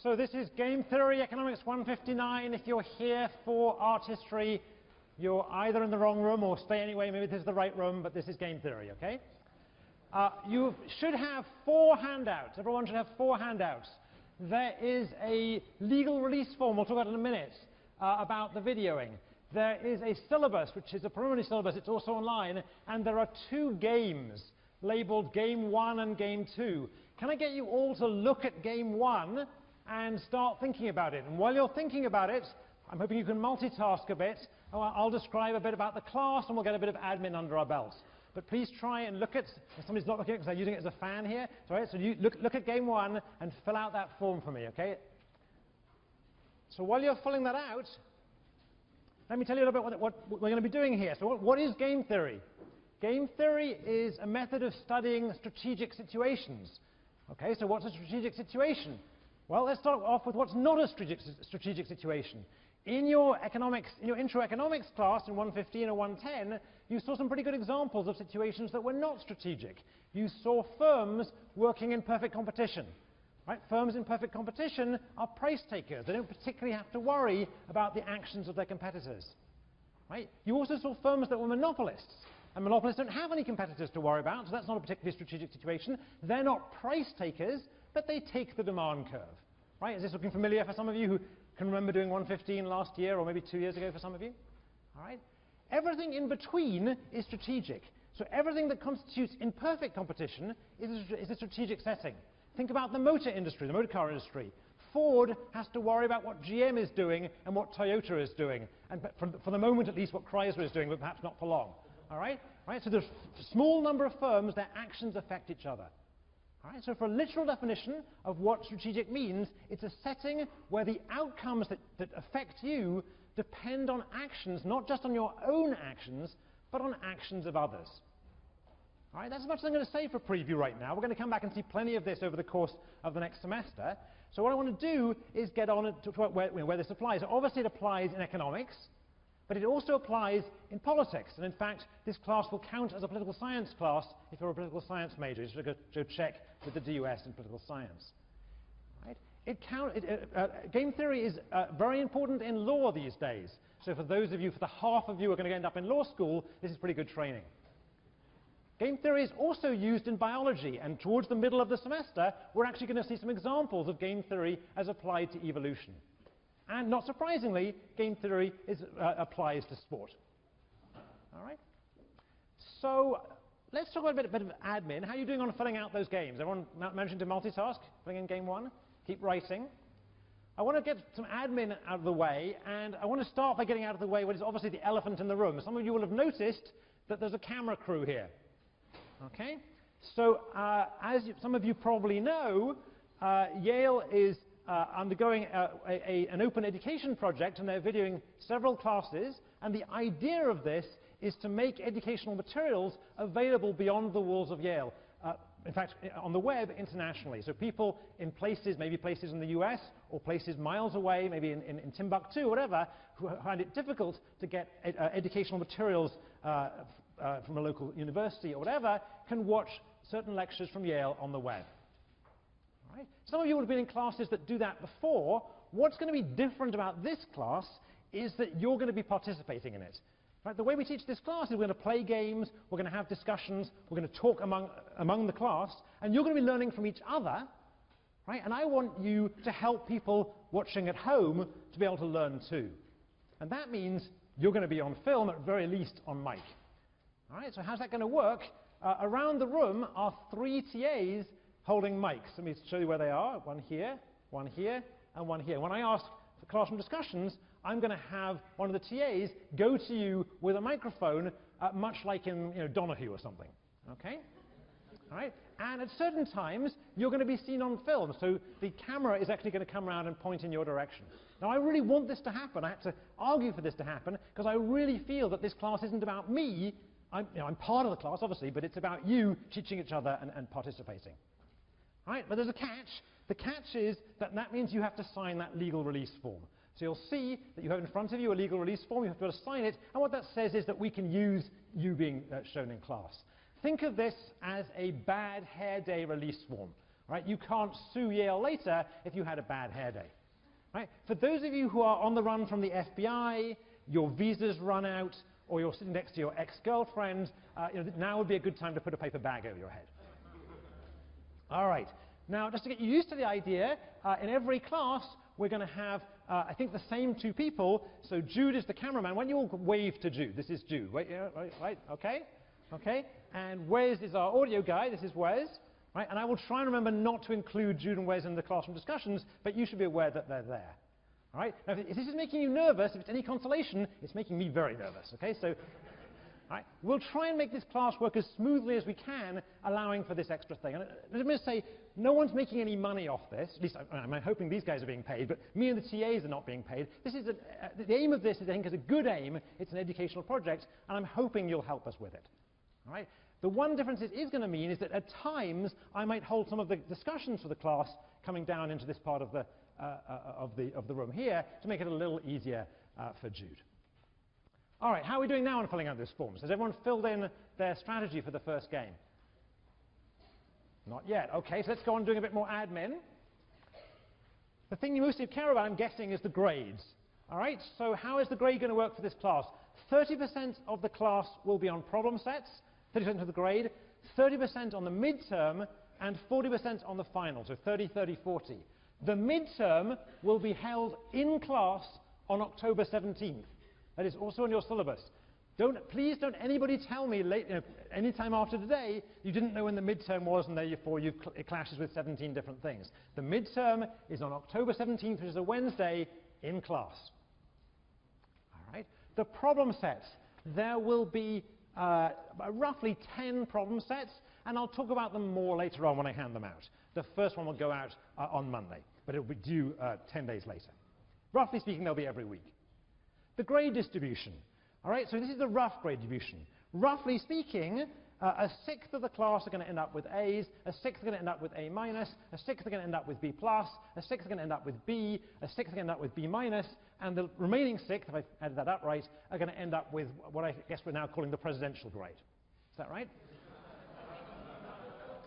So this is Game Theory, Economics 159. If you're here for art history, you're either in the wrong room or stay anyway. Maybe this is the right room, but this is Game Theory, okay? You should have 4 handouts. Everyone should have 4 handouts. There is a legal release form, we'll talk about in a minute, about the videoing. There is a syllabus, which is a preliminary syllabus. It's also online. And there are 2 games labeled Game 1 and Game 2. Can I get you all to look at Game 1 and start thinking about it? And while you're thinking about it, I'm hoping you can multitask a bit. I'll describe a bit about the class, and we'll get a bit of admin under our belts. But please try and look at, somebody's not looking at it because I'm using it as a fan here. Sorry, so you look at Game 1 and fill out that form for me, okay? So while you're filling that out, let me tell you a little bit what we're going to be doing here. So what is game theory? Game theory is a method of studying strategic situations. Okay, so what's a strategic situation? Well, let's start off with what's not a strategic situation. In your intro economics class in 115 or 110, you saw some pretty good examples of situations that were not strategic. You saw firms working in perfect competition. Right? Firms in perfect competition are price takers. They don't particularly have to worry about the actions of their competitors. Right? You also saw firms that were monopolists. And monopolists don't have any competitors to worry about, so that's not a particularly strategic situation. They're not price takers, but they take the demand curve. Right? Is this looking familiar for some of you who can remember doing 115 last year or maybe 2 years ago for some of you? All right? Everything in between is strategic. So everything that constitutes imperfect competition is a strategic setting. Think about the motor industry, the motor car industry. Ford has to worry about what GM is doing and what Toyota is doing. And for the moment, at least, what Chrysler is doing, but perhaps not for long. All right? Right? So there's a small number of firms, their actions affect each other. All right? So for a literal definition of what strategic means, it's a setting where the outcomes that affect you depend on actions, not just on your own actions, but on actions of others. All right? That's as much as I'm going to say for preview right now. We're going to come back and see plenty of this over the course of the next semester. So what I want to do is get on to where this applies. So obviously it applies in economics, but it also applies in politics. And in fact, this class will count as a political science class if you're a political science major. You should go check with the DUS in political science. Right? Game theory is very important in law these days. So for those of you, for the half of you who are going to end up in law school, this is pretty good training. Game theory is also used in biology, and towards the middle of the semester, we're actually going to see some examples of game theory as applied to evolution. And not surprisingly, game theory applies to sport. All right? So let's talk about a bit of admin. How are you doing on filling out those games? Everyone managing to multitask, filling in game 1? Keep writing. I want to get some admin out of the way, and I want to start by getting out of the way what is obviously the elephant in the room. Some of you will have noticed that there's a camera crew here. Okay? So as some of you probably know, Yale is undergoing an open education project, and they're videoing several classes. And the idea of this is to make educational materials available beyond the walls of Yale. In fact, on the web internationally. So people in places, maybe places in the US, or places miles away, maybe in Timbuktu, whatever, who find it difficult to get educational materials from a local university or whatever, can watch certain lectures from Yale on the web. All right? Some of you would have been in classes that do that before. What's going to be different about this class is that you're going to be participating in it. Right? The way we teach this class is we're going to play games, we're going to have discussions, we're going to talk among the class, and you're going to be learning from each other. Right? And I want you to help people watching at home to be able to learn too. And that means you're going to be on film, at very least on mic. All right? So how's that going to work? Around the room are 3 TAs holding mics. Let me show you where they are. One here, and one here. When I ask for classroom discussions, I'm going to have one of the TAs go to you with a microphone, much like in Donahue or something. Okay? All right? And at certain times, you're going to be seen on film. So the camera is actually going to come around and point in your direction. Now, I really want this to happen. I have to argue for this to happen, because I really feel that this class isn't about me. I'm part of the class, obviously, but it's about you teaching each other and participating. All right? But there's a catch. The catch is that means you have to sign that legal release form. So you'll see that you have in front of you a legal release form. You have to be able to sign it. And what that says is that we can use you being shown in class. Think of this as a bad hair day release form. Right? You can't sue Yale later if you had a bad hair day. Right? For those of you who are on the run from the FBI, your visas run out, or you're sitting next to your ex-girlfriend, now would be a good time to put a paper bag over your head. All right. Now, just to get you used to the idea, in every class, we're going to have, I think, the same two people. So Jude is the cameraman. Why don't you all wave to Jude? This is Jude. Wait, yeah, right, okay. Okay. And Wes is our audio guy. This is Wes. Right? And I will try and remember not to include Jude and Wes in the classroom discussions, but you should be aware that they're there. All right? Now, if this is making you nervous, if it's any consolation, it's making me very nervous. Okay? So, right, we'll try and make this class work as smoothly as we can, allowing for this extra thing. And let me just say, no one's making any money off this. At least I'm hoping these guys are being paid, but me and the TAs are not being paid. This is the aim of this, I think, is a good aim. It's an educational project, and I'm hoping you'll help us with it. All right? The one difference it is going to mean is that at times I might hold some of the discussions for the class coming down into this part of the room here to make it a little easier for Jude. All right, how are we doing now on filling out those forms? Has everyone filled in their strategy for the first game? Not yet. Okay, so let's go on doing a bit more admin. The thing you mostly care about, I'm guessing, is the grades. All right, so how is the grade going to work for this class? 30% of the class will be on problem sets, 30% of the grade, 30% on the midterm, and 40% on the final, so 30, 30, 40. The midterm will be held in class on October 17th. That is also on your syllabus. Please don't anybody tell me any time after today you didn't know when the midterm was and therefore it clashes with 17 different things. The midterm is on October 17th, which is a Wednesday, in class. All right. The problem sets. There will be roughly 10 problem sets, and I'll talk about them more later on when I hand them out. The first one will go out on Monday, but it will be due 10 days later. Roughly speaking, they'll be every week. The grade distribution. All right, so this is the rough grade distribution. Roughly speaking, a sixth of the class are going to end up with A's, a sixth are going to end up with A minus, a sixth are going to end up with B plus, a sixth are going to end up with B, a sixth are going to end up with B minus, and the remaining sixth, if I've added that up right, are going to end up with what I guess we're now calling the presidential grade. Is that right?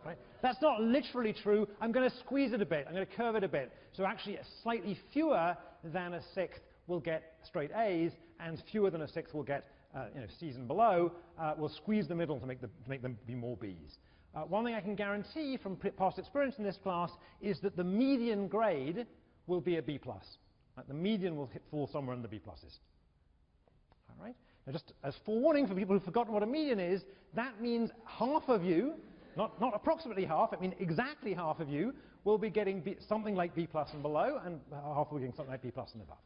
Right? That's not literally true. I'm going to squeeze it a bit. I'm going to curve it a bit. So actually, slightly fewer than a sixth will get straight A's, and fewer than a sixth will get C's and below. We'll squeeze the middle to make them be more B's. One thing I can guarantee from past experience in this class is that the median grade will be a B plus. Right? The median will fall somewhere in the B pluses. All right? Now, just as forewarning for people who've forgotten what a median is, that means half of you, not approximately half, it means exactly half of you, will be getting something like B plus and below, and half will be getting something like B plus and above.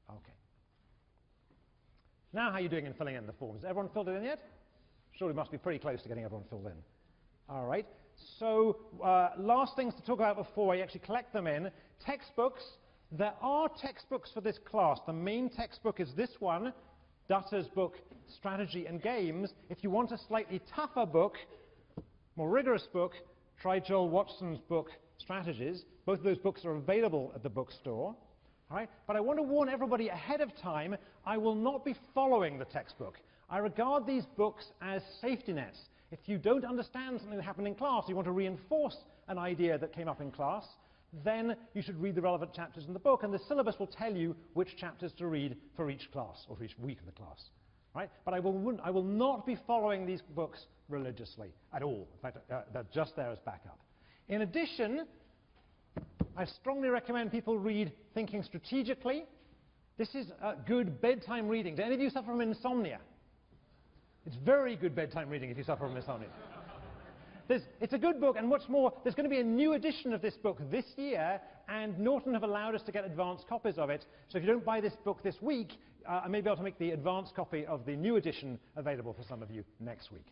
Okay. Now how are you doing in filling in the forms? Has everyone filled it in yet? Surely must be pretty close to getting everyone filled in. All right. So last things to talk about before I actually collect them in. Textbooks. There are textbooks for this class. The main textbook is this one, Dutter's book, Strategy and Games. If you want a slightly tougher book, more rigorous book, try Joel Watson's book, Strategies. Both of those books are available at the bookstore. All right? But I want to warn everybody ahead of time, I will not be following the textbook. I regard these books as safety nets. If you don't understand something that happened in class, you want to reinforce an idea that came up in class, then you should read the relevant chapters in the book, and the syllabus will tell you which chapters to read for each class, or for each week of the class. Right? But I will not be following these books religiously at all. In fact, they're just there as backup. In addition, I strongly recommend people read Thinking Strategically. This is good bedtime reading. Do any of you suffer from insomnia? It's very good bedtime reading if you suffer from insomnia. It's a good book, and what's more, there's going to be a new edition of this book this year, and Norton have allowed us to get advanced copies of it. So if you don't buy this book this week, I may be able to make the advanced copy of the new edition available for some of you next week.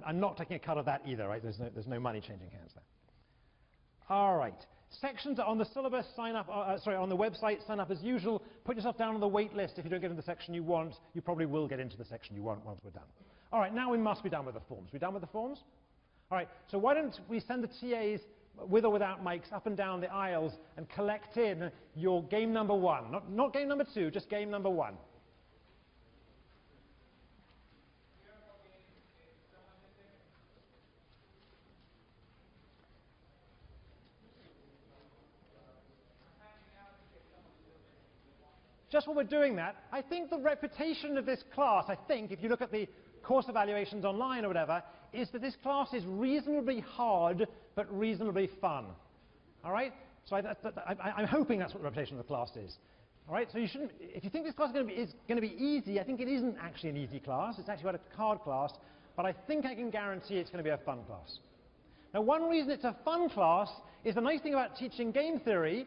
I'm not taking a cut of that either, right? There's no money changing hands there. All right. Sections are on the syllabus. Sign up. On the website. Sign up as usual. Put yourself down on the wait list. If you don't get into the section you want, you probably will get into the section you want once we're done. All right. Now we must be done with the forms. We done with the forms? All right. So why don't we send the TAs with or without mics up and down the aisles and collect in your game number 1, not game number 2, just game number 1. just while we're doing that, I think the reputation of this class, I think, if you look at the course evaluations online or whatever, is that this class is reasonably hard but reasonably fun. All right? So I'm hoping that's what the reputation of the class is. All right? So you shouldn't, if you think this class is going to be easy, I think it isn't actually an easy class. It's actually quite a hard class. But I think I can guarantee it's going to be a fun class. Now, one reason it's a fun class is the nice thing about teaching game theory.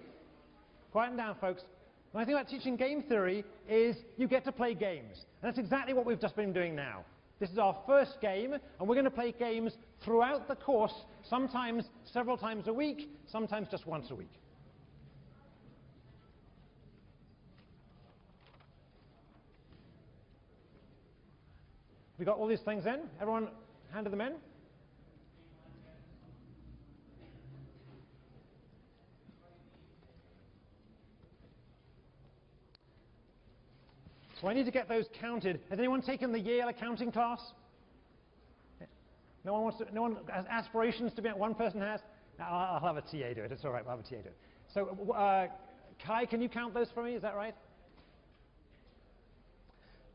Quieten down, folks. The nice thing about teaching game theory is you get to play games. And that's exactly what we've just been doing now. This is our first game, and we're going to play games throughout the course, sometimes several times a week, sometimes just once a week. We got all these things in? Everyone handed them in? So I need to get those counted. Has anyone taken the Yale accounting class? No one wants to, no one has aspirations to be, one person has? I'll have a TA do it. It's all right, we'll have a TA do it. So Kai, can you count those for me? Is that right?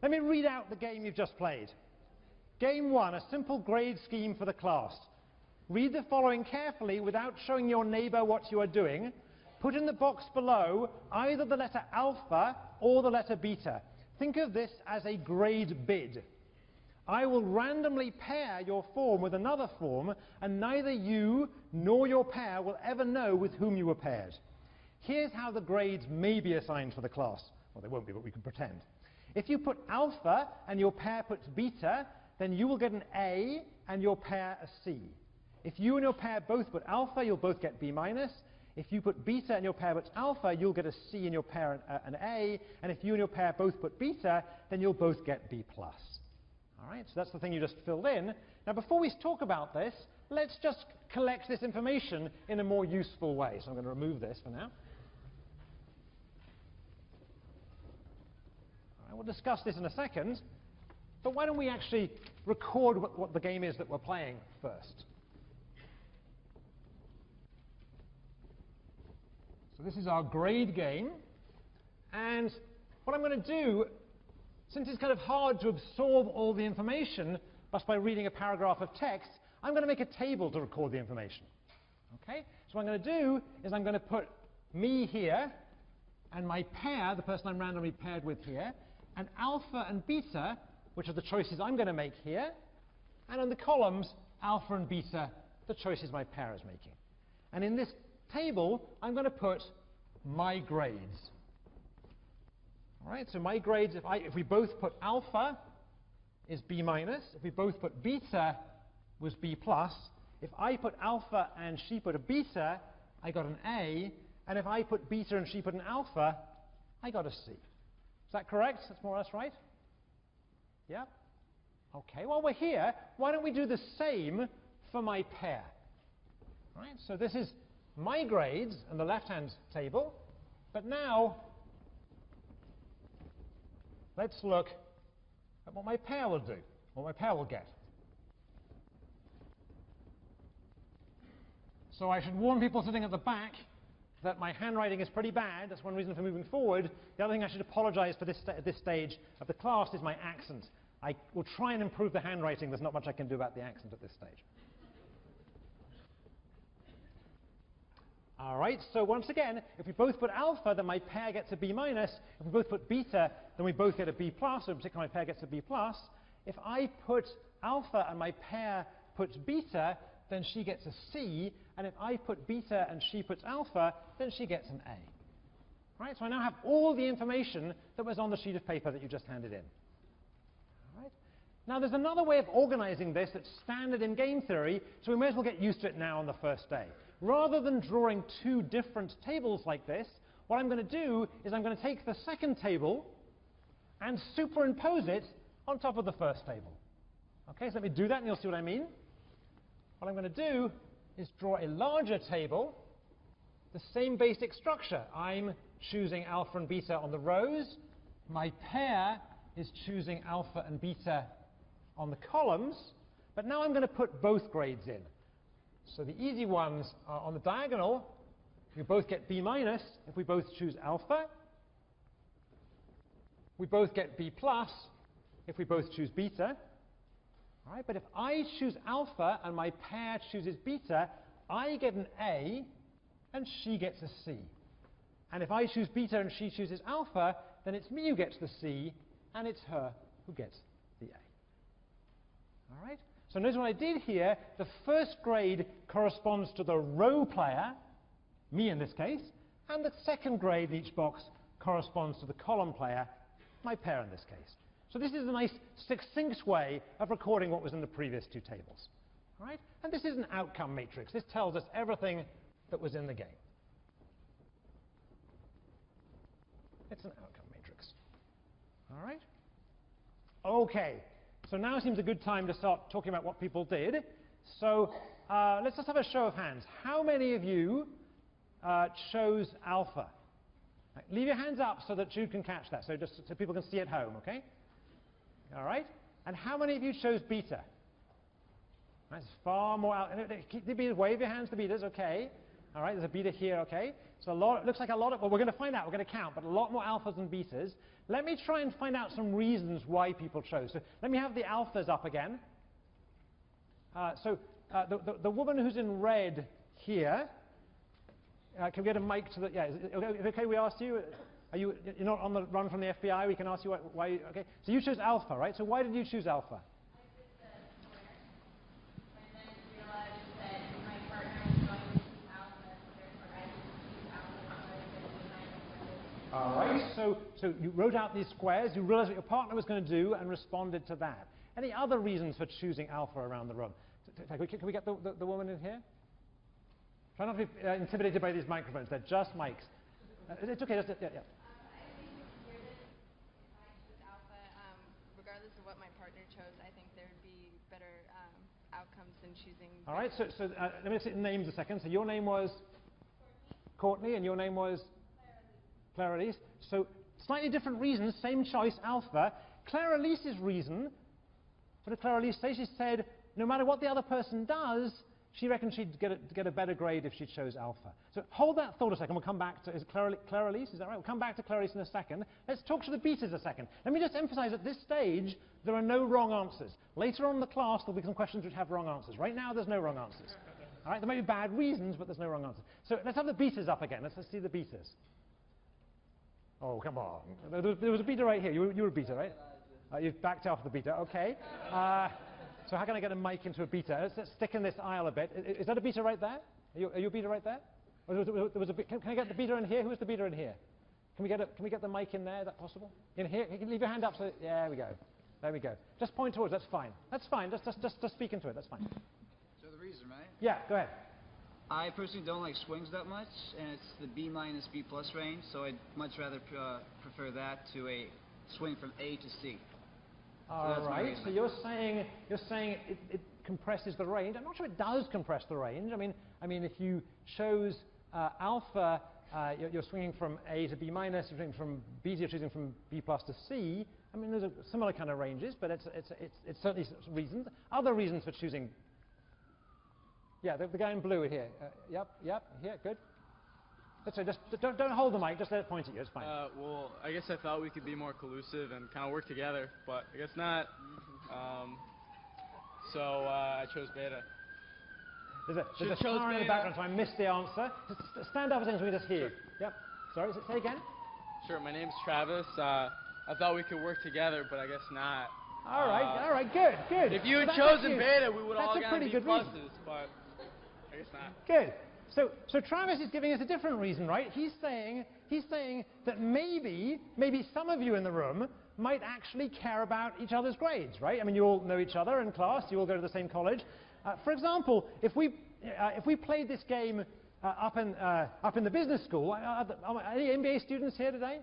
Let me read out the game you've just played. Game 1, a simple grade scheme for the class. Read the following carefully without showing your neighbor what you are doing. Put in the box below either the letter alpha or the letter beta. Think of this as a grade bid. I will randomly pair your form with another form, and neither you nor your pair will ever know with whom you were paired. Here's how the grades may be assigned for the class. Well, they won't be, but we can pretend. If you put alpha and your pair puts beta, then you will get an A and your pair a C. If you and your pair both put alpha, you'll both get B minus. If you put beta and your pair puts alpha, you'll get a C and your pair an A. And if you and your pair both put beta, then you'll both get B plus. All right, so that's the thing you just filled in. Now, before we talk about this, let's just collect this information in a more useful way. So I'm going to remove this for now. All right, we'll discuss this in a second. But why don't we actually record what the game is that we're playing first? So this is our grade game. And what I'm going to do, since it's kind of hard to absorb all the information just by reading a paragraph of text, I'm going to make a table to record the information. Okay? So what I'm going to do is I'm going to put me here, and my pair, the person I'm randomly paired with here, and alpha and beta, which are the choices I'm going to make here, and in the columns, alpha and beta, the choices my pair is making. And in this table, I'm going to put my grades. All right, so my grades, if we both put alpha, is B minus. If we both put beta, was B plus. If I put alpha and she put a beta, I got an A. And if I put beta and she put an alpha, I got a C. Is that correct? That's more or less right? Yeah? Okay, while we're here, why don't we do the same for my pair? All right, so this is my grades in the left-hand table, but now let's look at what my pair will do, what my pair will get. So I should warn people sitting at the back that my handwriting is pretty bad. That's one reason for moving forward. The other thing I should apologize for at this stage of the class is my accent. I will try and improve the handwriting. There's not much I can do about the accent at this stage. All right, so once again, if we both put alpha, then my pair gets a B minus. If we both put beta, then we both get a B plus, so in particular my pair gets a B plus. If I put alpha and my pair puts beta, then she gets a C. And if I put beta and she puts alpha, then she gets an A. Right, so I now have all the information that was on the sheet of paper that you just handed in. All right. Now there's another way of organizing this that's standard in game theory, so we may as well get used to it now on the first day. Rather than drawing two different tables like this, what I'm going to do is I'm going to take the second table and superimpose it on top of the first table. Okay, so let me do that and you'll see what I mean. What I'm going to do is draw a larger table, the same basic structure. I'm choosing alpha and beta on the rows. My pair is choosing alpha and beta on the columns. But now I'm going to put both grades in. So the easy ones are on the diagonal. We both get B minus if we both choose alpha. we both get B plus if we both choose beta. All right, but if I choose alpha and my pair chooses beta, I get an A and she gets a C. And if I choose beta and she chooses alpha, then it's me who gets the C and it's her who gets the A. All right? So notice what I did here. The first grade corresponds to the row player, me in this case, and the second grade in each box corresponds to the column player, my pair in this case. So this is a nice succinct way of recording what was in the previous two tables. All right? And this is an outcome matrix. This tells us everything that was in the game. It's an outcome matrix. All right? Okay. So now seems a good time to start talking about what people did. So let's just have a show of hands. How many of you chose alpha? Right, leave your hands up so that Jude can catch that, so just so people can see at home, okay? All right? And how many of you chose beta? That's far more out. Keep the betas, wave your hands to betas, okay? All right, there's a beta here, okay? So it looks like a lot of, well, we're going to find out, we're going to count, but a lot more alphas than betas. Let me try and find out some reasons why people chose. So let me have the alphas up again. The woman who's in red here, can we get a mic to the, yeah, is it okay we asked you? You're not on the run from the FBI, we can ask you why, okay? So you chose alpha, right? So why did you choose alpha? All right, so you wrote out these squares, you realized what your partner was going to do and responded to that. Any other reasons for choosing alpha around the room? Can we get the woman in here? Try not to be intimidated by these microphones, they're just mics. It's okay, just, yeah. I think it's weirdest if I chose alpha, regardless of what my partner chose, I think there would be better outcomes than choosing. All right, so let me see the names a second. So your name was? Courtney, and your name was? Claire-Elise. So slightly different reasons, same choice, alpha. Claire-Elise's reason, what did Claire-Elise say? She said, no matter what the other person does, she reckons she'd get a better grade if she chose alpha. So hold that thought a second. We'll come back to, is Claire-Elise, is that right? We'll come back to Claire-Elise in a second. Let's talk to the betas a second. Let me just emphasize at this stage, there are no wrong answers. Later on in the class, there'll be some questions which have wrong answers. Right now, there's no wrong answers. All right, there may be bad reasons, but there's no wrong answers. So let's have the betas up again. Let's see the betas. Oh, come on. There was a beta right here. You were a beta, right? You've backed off the beta. Okay. So how can I get a mic into a beta? Let's stick in this aisle a bit. Is that a beta right there? Are you a beta right there? Or there was a can I get the beta in here? Who's the beta in here? Can we get the mic in there? Is that possible? In here? You can leave your hand up. So there we go. There we go. Just point towards. That's fine. That's fine. Just speak into it. That's fine. So the reason, right? Yeah. Go ahead. I personally don't like swings that much, and it's the B minus B plus range, so I'd much rather prefer that to a swing from A to C. All right. So you're saying it compresses the range. I'm not sure it does compress the range. I mean, if you chose alpha, you're swinging from A to B minus. You're swinging from B, you're choosing from B plus to C. I mean, there's a similar kind of ranges, but it's certainly reasons. Other reasons for choosing. Yeah, the guy in blue here. Yep, here, good. That's right, just don't hold the mic, just let it point at you, it's fine. Well, I guess I thought we could be more collusive and kind of work together, but I guess not. So I chose beta. There's a car in the background, so I missed the answer. Just stand up a second so we just hear you. Yep, sorry, say again? Sure, my name's Travis. I thought we could work together, but I guess not. All right, good. If you had chosen beta, we would all have gotten B pluses, but I guess not. Good. So Travis is giving us a different reason, right? He's saying that maybe some of you in the room might actually care about each other's grades, right? I mean, you all know each other in class. You all go to the same college. For example, if we played this game up in the business school, any MBA students here today?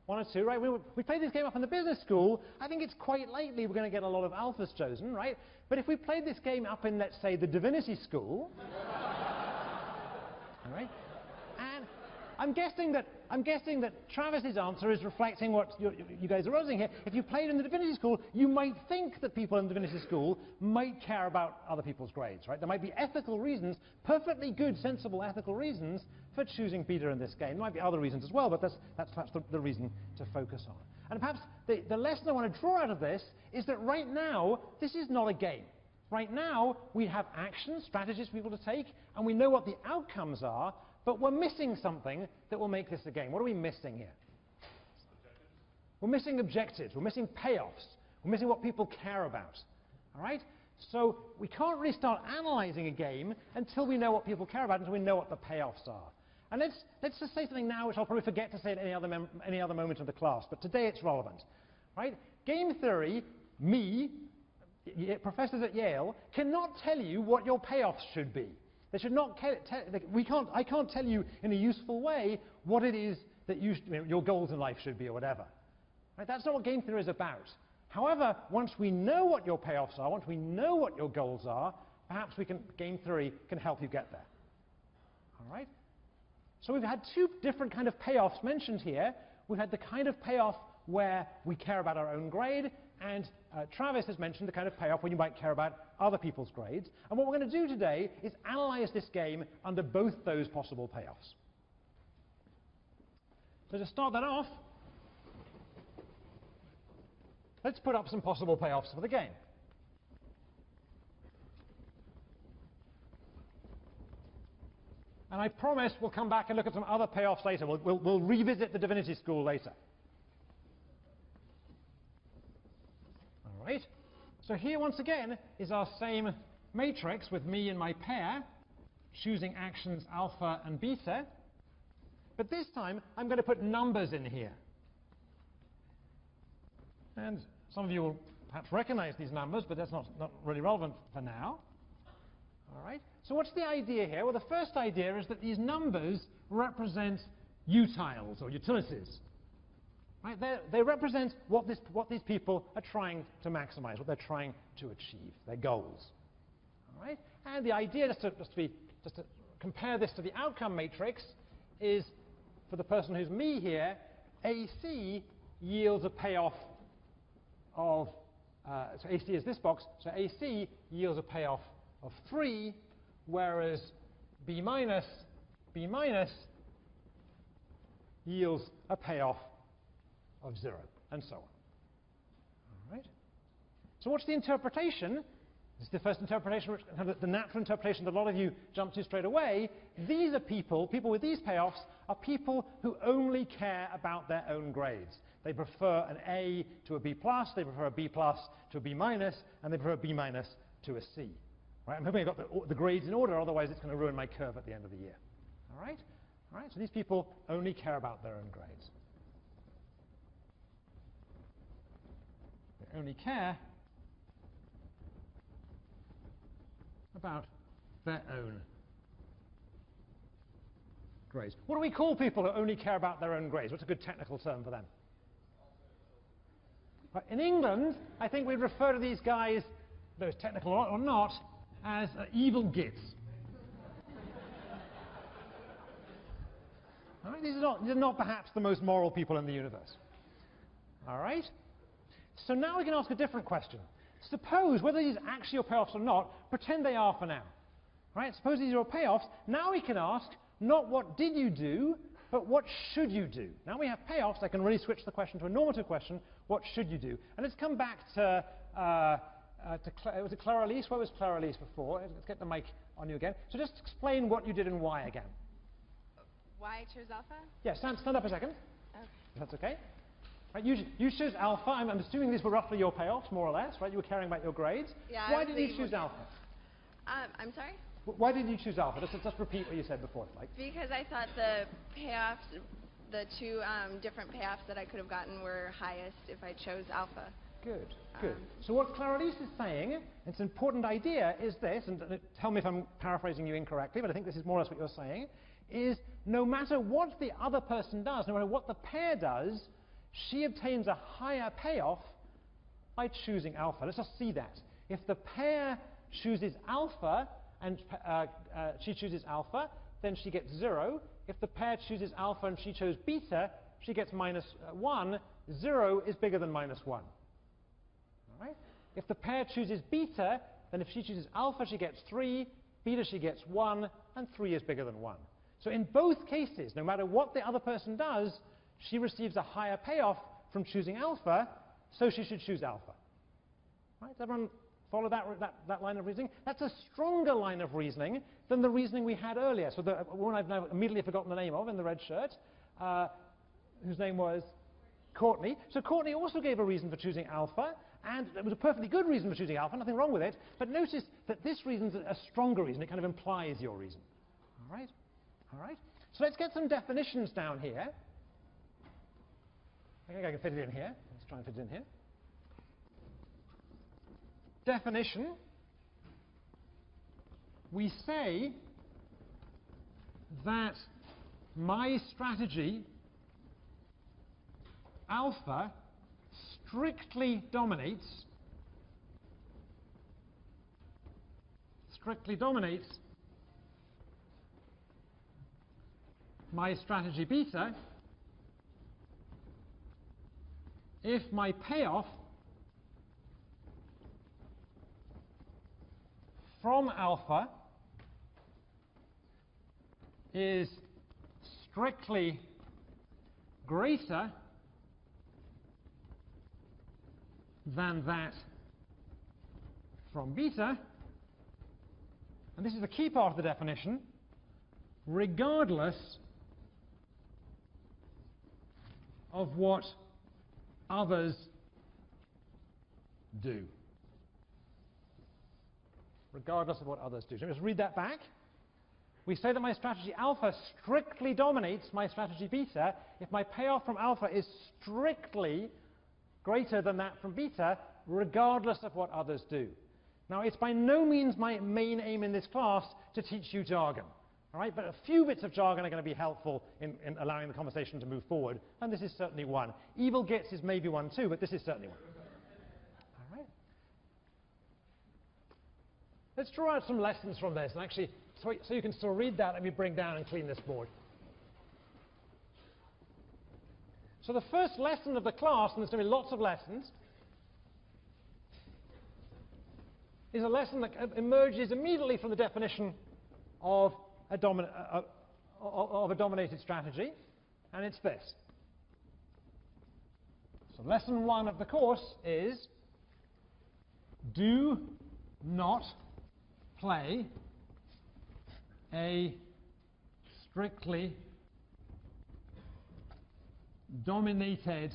One or two, right? We played this game up in the business school. I think it's quite likely we're going to get a lot of alphas chosen, right? But if we played this game up in, let's say, the divinity school, all right? And I'm guessing that Travis's answer is reflecting what you guys are raising here. If you played in the divinity school, you might think that people in the divinity school might care about other people's grades, right? There might be ethical reasons, perfectly good, sensible ethical reasons for choosing beta in this game. There might be other reasons as well, but that's perhaps the reason to focus on. And perhaps the lesson I want to draw out of this is that right now, this is not a game. Right now, we have actions, strategies for people to take, and we know what the outcomes are, but we're missing something that will make this a game. What are we missing here? We're missing objectives. We're missing payoffs. We're missing what people care about. All right? So we can't really start analyzing a game until we know what people care about, until we know what the payoffs are. And let's just say something now which I'll probably forget to say at any other moment of the class, but today it's relevant. Right? Game theory, professors at Yale, cannot tell you what your payoffs should be. They should not I can't tell you in a useful way what it is that your goals in life should be or whatever. Right? That's not what game theory is about. However, once we know what your payoffs are, once we know what your goals are, perhaps game theory can help you get there. All right? So we've had two different kind of payoffs mentioned here. We've had the kind of payoff where we care about our own grade, and Travis has mentioned the kind of payoff when you might care about other people's grades. And what we're going to do today is analyze this game under both those possible payoffs. So to start that off, let's put up some possible payoffs for the game. And I promise we'll come back and look at some other payoffs later. We'll revisit the Divinity School later. All right. So here, once again, is our same matrix with me and my pair, choosing actions alpha and beta. But this time, I'm going to put numbers in here. And some of you will perhaps recognize these numbers, but that's not really relevant for now. All right. So what's the idea here? Well, the first idea is that these numbers represent utiles or utilities. Right? They represent what these people are trying to maximize, what they're trying to achieve, their goals. All right? And the idea, just to compare this to the outcome matrix, is for the person who's me here, AC yields a payoff of, so AC is this box, so AC yields a payoff of 3, whereas B minus yields a payoff of 0, and so on. All right? So what's the interpretation? This is the first interpretation, the natural interpretation that a lot of you jump to straight away. These are people with these payoffs are people who only care about their own grades. They prefer an A to a B+, they prefer a B+ to a B-, and they prefer a B- to a C. Right? I'm hoping I've got the grades in order, otherwise it's going to ruin my curve at the end of the year. All right? All right? So these people only care about their own grades. They only care about their own grades. What do we call people who only care about their own grades? What's a good technical term for them? Right, in England, I think we'd refer to these guys, whether it's technical or not, as evil gits. All right? These are not perhaps the most moral people in the universe. All right? So now we can ask a different question. Suppose, whether these are actually your payoffs or not, pretend they are for now. Right? Suppose these are your payoffs. Now we can ask, not what did you do, but what should you do? Now we have payoffs, I can really switch the question to a normative question, what should you do? And let's come back to was it Clara-Lise? Where was Clara-Lise before? Let's get the mic on you again. So just explain what you did and why again. Why I chose alpha? Yeah, stand up a second. Okay. If that's okay. Right, you chose alpha. I'm assuming these were roughly your payoffs, more or less, right? You were caring about your grades. Yeah. Why did you choose alpha? I'm sorry? Why did you choose alpha? Just repeat what you said before, like. Because I thought the payoffs, the two different payoffs that I could have gotten were highest if I chose alpha. Good, good. So what Clara-Lise is saying, it's an important idea, is this, and tell me if I'm paraphrasing you incorrectly, but I think this is more or less what you're saying, is no matter what the other person does, no matter what the pair does, she obtains a higher payoff by choosing alpha. Let's just see that. If the pair chooses alpha, and she chooses alpha, then she gets 0. If the pair chooses alpha and she chose beta, she gets -1. 0 is bigger than -1. All right? If the pair chooses beta, then if she chooses alpha, she gets 3, beta she gets 1, and 3 is bigger than 1. So in both cases, no matter what the other person does, she receives a higher payoff from choosing alpha, so she should choose alpha. Right? Does everyone follow that line of reasoning? That's a stronger line of reasoning than the reasoning we had earlier. So the one I've now immediately forgotten the name of in the red shirt, whose name was Courtney. So Courtney also gave a reason for choosing alpha, and it was a perfectly good reason for choosing alpha, nothing wrong with it. But notice that this reason's a stronger reason. It kind of implies your reason. All right? All right? So let's get some definitions down here. I think I can fit it in here. Let's try and fit it in here. Definition. We say that my strategy alpha strictly dominates my strategy beta if my payoff from alpha is strictly greater than that from beta, and this is the key part of the definition, regardless of what others do. Regardless of what others do. So let me just read that back. We say that my strategy alpha strictly dominates my strategy beta if my payoff from alpha is strictly greater than that from beta, regardless of what others do. Now, it's by no means my main aim in this class to teach you jargon. All right? But a few bits of jargon are going to be helpful in allowing the conversation to move forward, and this is certainly one. Evil gets is maybe one too, but this is certainly one. All right? Let's draw out some lessons from this, and actually, so you can still read that, let me bring down and clean this board. So the first lesson of the class, and there's going to be lots of lessons, is a lesson that emerges immediately from the definition of a dominated strategy, and it's this. So lesson 1 of the course is do not play a strictly dominated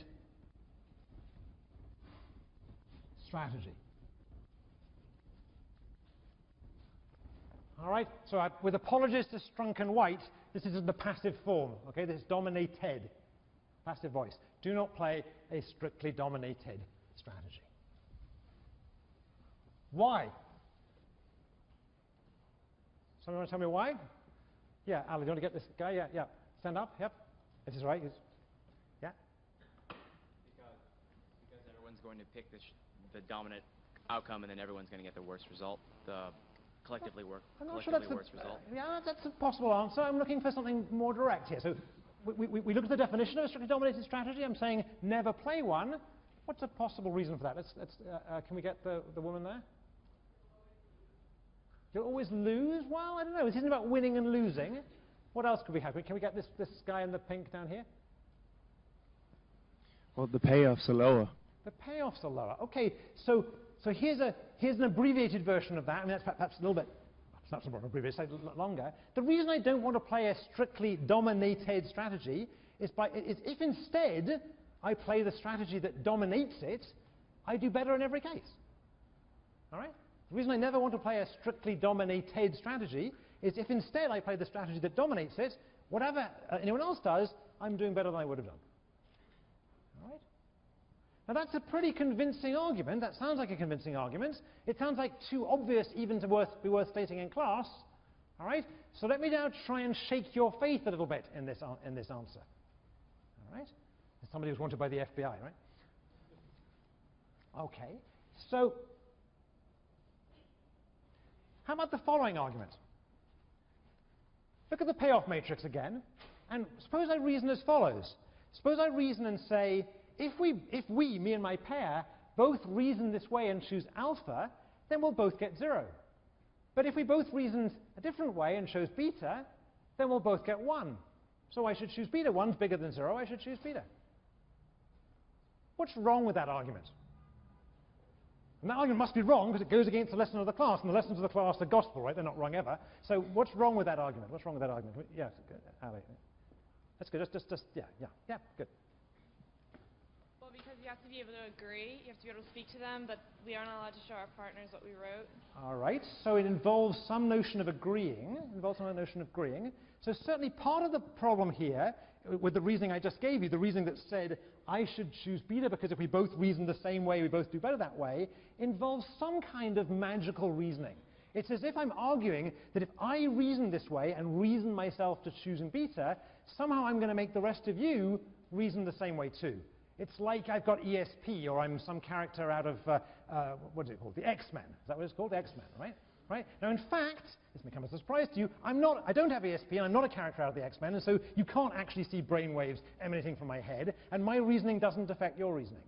strategy. All right, so with apologies to Strunk and White, this is in the passive form. Okay, this is dominated, passive voice. Do not play a strictly dominated strategy. Why? Someone want to tell me why? Yeah, Ali, do you want to get this guy? Yeah, yeah. Stand up. Yep. This is right. Yeah. Because everyone's going to pick the dominant outcome, and then everyone's going to get the worst result. The collectively worst result. Yeah, that's a possible answer. I'm looking for something more direct here. So we look at the definition of a strictly dominated strategy. I'm saying never play one. What's a possible reason for that? Can we get the woman there? You'll always lose? Well, I don't know. This isn't about winning and losing. What else could we have? Can we get this guy in the pink down here? Well, the payoffs are lower. The payoffs are lower. Okay, so here's an abbreviated version of that. I mean, that's perhaps a little bit, it's not so much abbreviated, it's a little longer. The reason I don't want to play a strictly dominated strategy is if instead I play the strategy that dominates it, I do better in every case. All right? The reason I never want to play a strictly dominated strategy is if instead I play the strategy that dominates it, whatever anyone else does, I'm doing better than I would have done. All right? Now that's a pretty convincing argument. That sounds like a convincing argument. It sounds like too obvious even to be worth stating in class. All right? So let me now try and shake your faith a little bit in this answer. All right? As somebody who's wanted by the FBI, right? Okay. So how about the following argument? Look at the payoff matrix again, and suppose I reason as follows. Suppose I reason and say, if we, me and my pair, both reason this way and choose alpha, then we'll both get 0. But if we both reasoned a different way and chose beta, then we'll both get 1. So I should choose beta. 1's bigger than 0, I should choose beta. What's wrong with that argument? And that argument must be wrong because it goes against the lesson of the class, and the lessons of the class are gospel, right? They're not wrong ever. So what's wrong with that argument? What's wrong with that argument? Yes, Ali. That's good. Yeah, good. Well, because you have to be able to agree, you have to be able to speak to them, but we aren't allowed to show our partners what we wrote. All right, so it involves some notion of agreeing. So certainly part of the problem here, with the reasoning I just gave you, the reasoning that said I should choose beta because if we both reason the same way, we both do better that way, involves some kind of magical reasoning. It's as if I'm arguing that if I reason this way and reason myself to choosing beta, somehow I'm going to make the rest of you reason the same way too. It's like I've got ESP, or I'm some character out of, what is it called? The X-Men. Is that what it's called? The X-Men, right? Right? Now, in fact, this may come as a surprise to you, I don't have ESP, and I'm not a character out of the X-Men, and so you can't actually see brainwaves emanating from my head, and my reasoning doesn't affect your reasoning.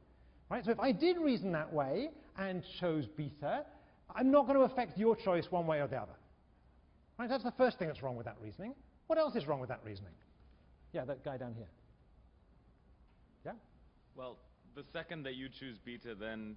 Right? So if I did reason that way and chose beta, I'm not going to affect your choice one way or the other. Right? That's the first thing that's wrong with that reasoning. What else is wrong with that reasoning? Yeah, that guy down here. Yeah? Well, the second that you choose beta, then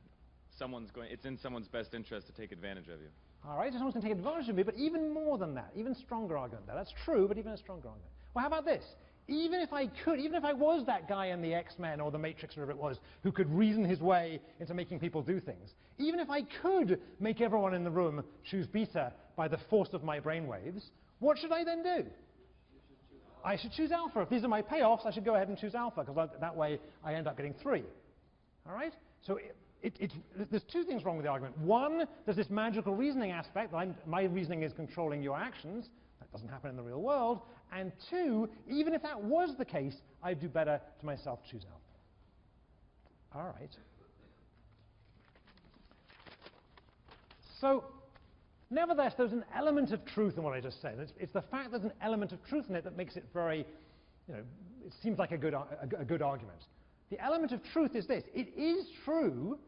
it's in someone's best interest to take advantage of you. All right, so someone's going to take advantage of me, but even more than that, even stronger argument there. That's true, but even a stronger argument. Well, how about this? Even if I was that guy in the X-Men or the Matrix or whatever it was, who could reason his way into making people do things, even if I could make everyone in the room choose beta by the force of my brainwaves, what should I then do? I should choose alpha. If these are my payoffs, I should go ahead and choose alpha, because that way I end up getting 3. All right? So there's two things wrong with the argument. One, there's this magical reasoning aspect. My reasoning is controlling your actions. That doesn't happen in the real world. And two, even if that was the case, I'd do better to myself choose alpha. All right. So, nevertheless, there's an element of truth in what I just said. It's the fact there's an element of truth in it that makes it very, it seems like a good argument. The element of truth is this. It is true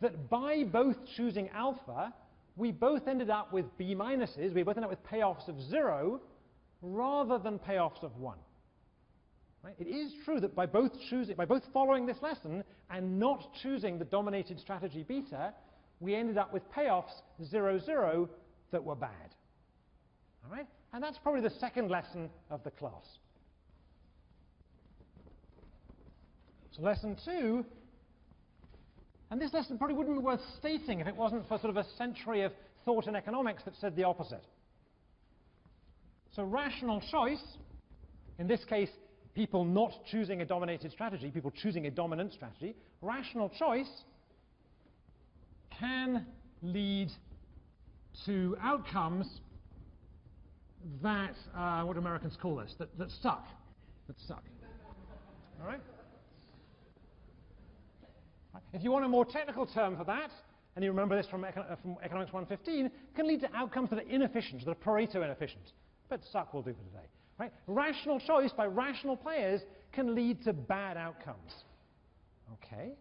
that by both choosing alpha, we both ended up with B minuses, we both ended up with payoffs of 0 rather than payoffs of 1. Right? It is true that by both following this lesson and not choosing the dominated strategy beta, we ended up with payoffs 0, 0 that were bad. All right? And that's probably the second lesson of the class. So lesson 2, and this lesson probably wouldn't be worth stating if it wasn't for sort of a century of thought in economics that said the opposite. So rational choice, in this case, people not choosing a dominated strategy, people choosing a dominant strategy, rational choice can lead to outcomes that, what do Americans call this, that suck. All right? If you want a more technical term for that, and you remember this from Economics 115, can lead to outcomes that are inefficient, that are Pareto inefficient. But suck will do for today. Right? Rational choice by rational players can lead to bad outcomes. Okay?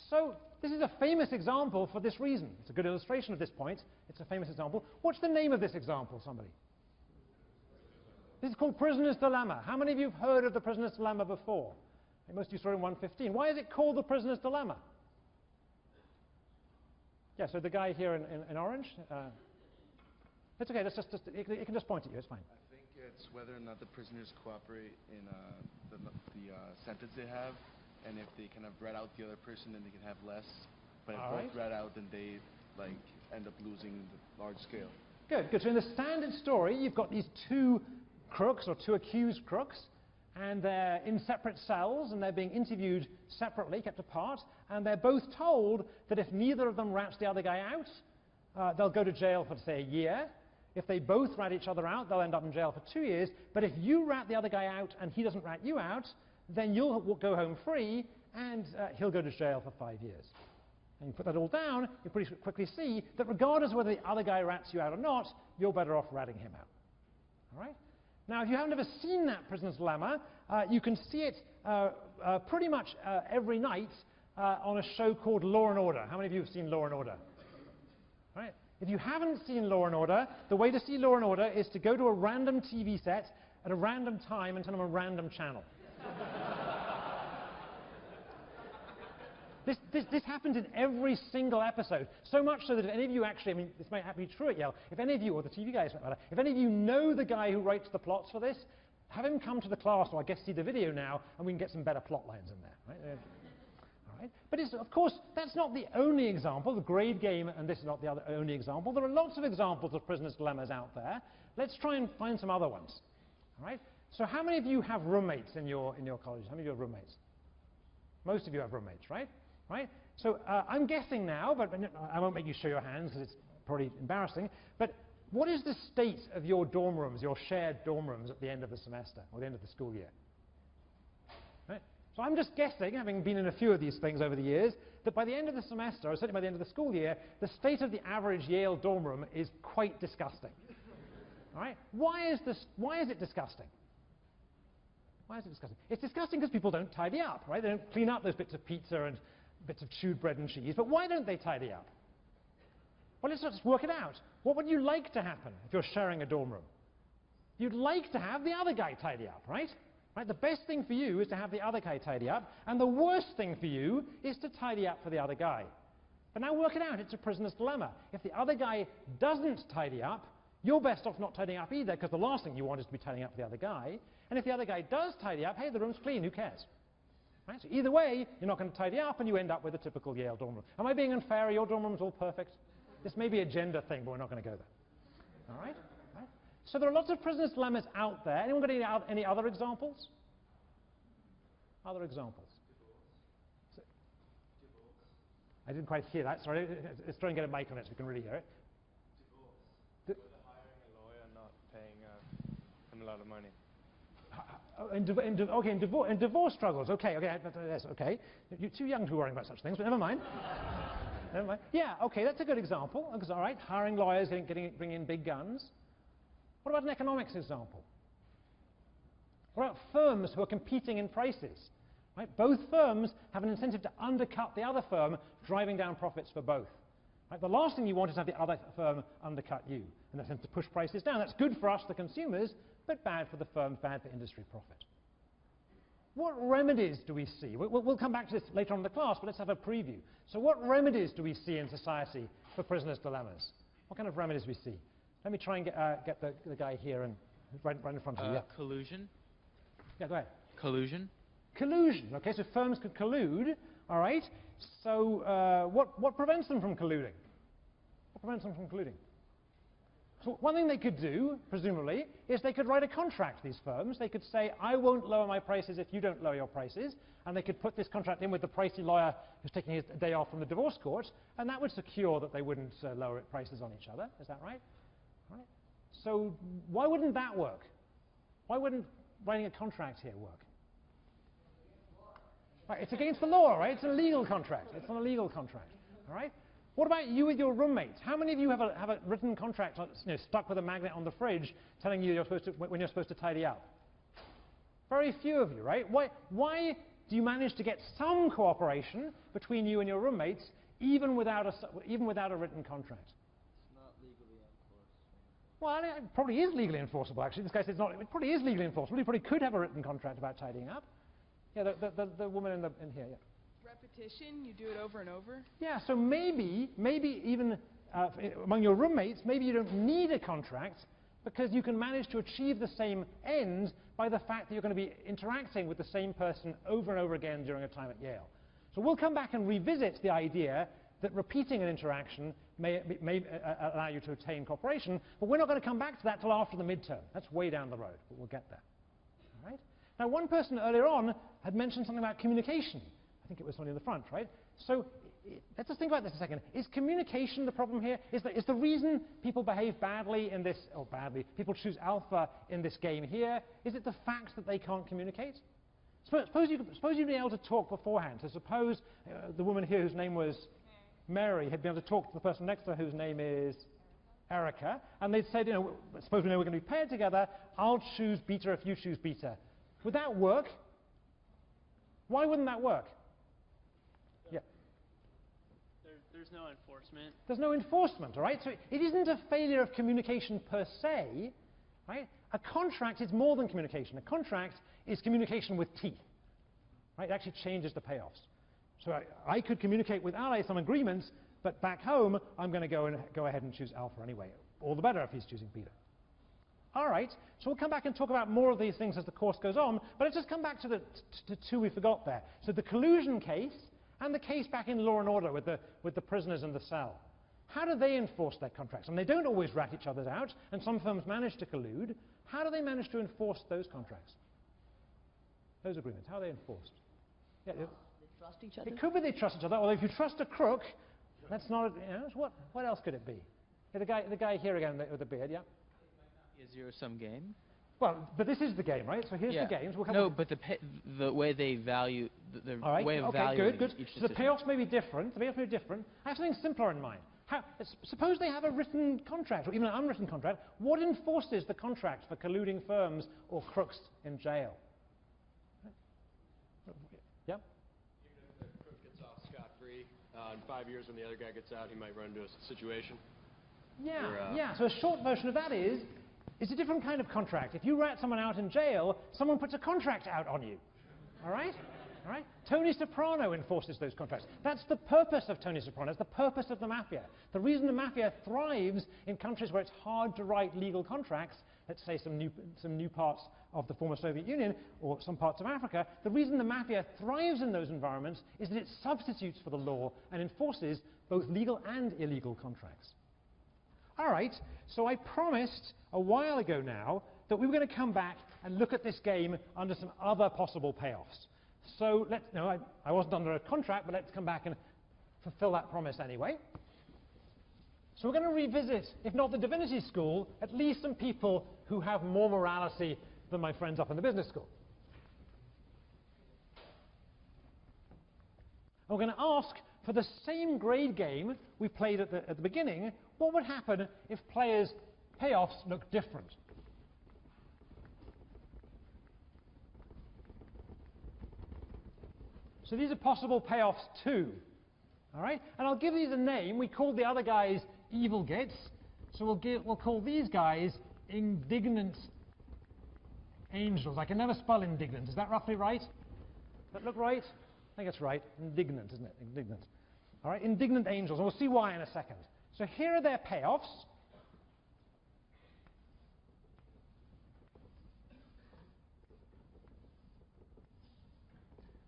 So this is a famous example for this reason. It's a good illustration of this point. It's a famous example. What's the name of this example, somebody? This is called prisoner's dilemma. How many of you have heard of the prisoner's dilemma before? Most of you saw it in 115. Why is it called the prisoner's dilemma? Yeah, so the guy here in orange. It's okay. It can just point at you. It's fine. I think it's whether or not the prisoners cooperate in the sentence they have, and if they kind of rat out the other person, then they can have less. But if both rat out, then they end up losing the large scale. Good. So in the standard story, you've got these two crooks or two accused crooks, and they're in separate cells, and they're being interviewed separately, kept apart, and they're both told that if neither of them rats the other guy out, they'll go to jail for, say, a year. If they both rat each other out, they'll end up in jail for 2 years. But if you rat the other guy out and he doesn't rat you out, then you'll go home free, and he'll go to jail for 5 years. And you put that all down, you pretty quickly see that regardless of whether the other guy rats you out or not, you're better off ratting him out. All right? Now, if you haven't ever seen that prisoner's dilemma, you can see it pretty much every night on a show called Law and Order. How many of you have seen Law and Order? All right. If you haven't seen Law and Order, the way to see Law and Order is to go to a random TV set at a random time and turn on a random channel. This happens in every single episode. So much so that if any of you actually, I mean, this might be true at Yale, if any of you, or the TV guys, if any of you know the guy who writes the plots for this, have him come to the class, or I guess see the video now, and we can get some better plot lines in there. Right? All right? But of course, that's not the only example. The grade game, and this is not the only example. There are lots of examples of prisoner's dilemmas out there. Let's try and find some other ones. All right? So how many of you have roommates in your college? How many of you have roommates? Most of you have roommates, right? Right? So I'm guessing now, but I won't make you show your hands because it's probably embarrassing, but what is the state of your dorm rooms, your shared dorm rooms at the end of the semester or the end of the school year? Right? So I'm just guessing, having been in a few of these things over the years, that by the end of the semester, or certainly by the end of the school year, the state of the average Yale dorm room is quite disgusting. All right? Why is it disgusting? Why is it disgusting? It's disgusting because people don't tidy up, right? They don't clean up those bits of pizza and bits of chewed bread and cheese. But why don't they tidy up? Well, let's just work it out. What would you like to happen if you're sharing a dorm room? You'd like to have the other guy tidy up, right? Right? The best thing for you is to have the other guy tidy up, and the worst thing for you is to tidy up for the other guy. But now work it out. It's a prisoner's dilemma. If the other guy doesn't tidy up, you're best off not tidying up either, because the last thing you want is to be tidying up for the other guy. And if the other guy does tidy up, hey, the room's clean, who cares? Right? So either way, you're not going to tidy up, and you end up with a typical Yale dorm room. Am I being unfair? Are your dorm rooms all perfect? This may be a gender thing, but we're not going to go there. All right? Right? So there are lots of prisoner's dilemmas out there. Anyone got any other examples? Other examples? So, I didn't quite hear that. Sorry. Let's try and get a mic on it so we can really hear it. Divorce. Hiring a lawyer, not paying him a lot of money. In divorce struggles. Okay. Yes, okay. You're too young to be worrying about such things, but never mind. Never mind. Yeah, okay, that's a good example. Because, all right, hiring lawyers, bringing in big guns. What about an economics example? What about firms who are competing in prices? Right? Both firms have an incentive to undercut the other firm, driving down profits for both. Right? The last thing you want is to have the other firm undercut you, in the sense to push prices down. That's good for us, the consumers, but bad for the firms, bad for industry profit. What remedies do we see? We'll come back to this later on in the class, but let's have a preview. So what remedies do we see in society for prisoners' dilemmas? What kind of remedies do we see? Let me try and get the guy here and right in front of you. Yeah. Collusion. Yeah, go ahead. Collusion. Collusion. Okay, so firms could collude. All right. So what prevents them from colluding? What prevents them from colluding? So one thing they could do, presumably, is they could write a contract, these firms. They could say, I won't lower my prices if you don't lower your prices. And they could put this contract in with the pricey lawyer who's taking his day off from the divorce court, and that would secure that they wouldn't lower prices on each other. Is that right? Right? So why wouldn't that work? Why wouldn't writing a contract here work? Right, it's against the law, right? It's a legal contract. It's an illegal contract. All right? What about you with your roommates? How many of you have a written contract stuck with a magnet on the fridge telling you when you're supposed to tidy up? Very few of you, right? Why do you manage to get some cooperation between you and your roommates even without a written contract? It's not legally enforceable. Well, it probably is legally enforceable, actually. This guy says it probably is legally enforceable. He probably could have a written contract about tidying up. Yeah, the woman in here, yeah. Repetition, you do it over and over? Yeah, so maybe even among your roommates, maybe you don't need a contract because you can manage to achieve the same end by the fact that you're going to be interacting with the same person over and over again during a time at Yale. So we'll come back and revisit the idea that repeating an interaction may allow you to attain cooperation, but we're not going to come back to that till after the midterm. That's way down the road, but we'll get there. All right? Now, one person earlier on had mentioned something about communication. I think it was somebody in the front, right? So let's just think about this a second. Is communication the problem here? Is the reason people behave badly in this, or badly, people choose alpha in this game here, is it the fact that they can't communicate? Suppose you'd be able to talk beforehand. So suppose the woman here whose name was Mary had been able to talk to the person next to her whose name is Erica, and they'd said, suppose we know we're going to be paired together, I'll choose beta if you choose beta. Would that work? Why wouldn't that work? There's no enforcement. There's no enforcement, all right? So it isn't a failure of communication per se, right? A contract is more than communication. A contract is communication with teeth, right? It actually changes the payoffs. So I could communicate with Ali some agreements, but back home, I'm going to go ahead and choose alpha anyway. All the better if he's choosing beta. All right, so we'll come back and talk about more of these things as the course goes on, but let's just come back to the two we forgot there. So the collusion case and the case back in Law and Order with the prisoners in the cell. How do they enforce their contracts? And they don't always rat each other out, and some firms manage to collude. How do they manage to enforce those contracts? Those agreements, how are they enforced? Yeah, They trust each other? it could be they trust each other, although if you trust a crook, that's not, what else could it be? Yeah, the guy here again with the beard, yeah? A zero-sum game? Well, but this is the game, right? So here's the games. We'll No, but the way they value, the way of valuing good. each So the decision. payoffs may be different. I have something simpler in mind. Suppose they have a written contract, or even an unwritten contract. What enforces the contract for colluding firms or crooks in jail? Yeah? Even if the crook gets off scot-free, in 5 years when the other guy gets out, he might run into a situation. Yeah. So a short version of that is, it's a different kind of contract. If you rat someone out in jail, someone puts a contract out on you. All right? All right? Tony Soprano enforces those contracts. That's the purpose of Tony Soprano. It's the purpose of the mafia. The reason the mafia thrives in countries where it's hard to write legal contracts, let's say some new parts of the former Soviet Union or some parts of Africa, the reason the mafia thrives in those environments is that it substitutes for the law and enforces both legal and illegal contracts. All right, so I promised a while ago now that we were going to come back and look at this game under some other possible payoffs. So I wasn't under a contract, but let's come back and fulfill that promise anyway. So we're going to revisit, if not the Divinity School, at least some people who have more morality than my friends up in the business school. And we're going to ask, for the same grade game we played at the beginning, what would happen if players' payoffs look different? So these are possible payoffs too. All right? And I'll give these a name. We called the other guys evil gits. So we'll call these guys indignant angels. I can never spell indignant. Is that roughly right? Does that look right? I think it's right. Indignant, isn't it? Indignant. All right? Indignant angels. And we'll see why in a second. So here are their payoffs.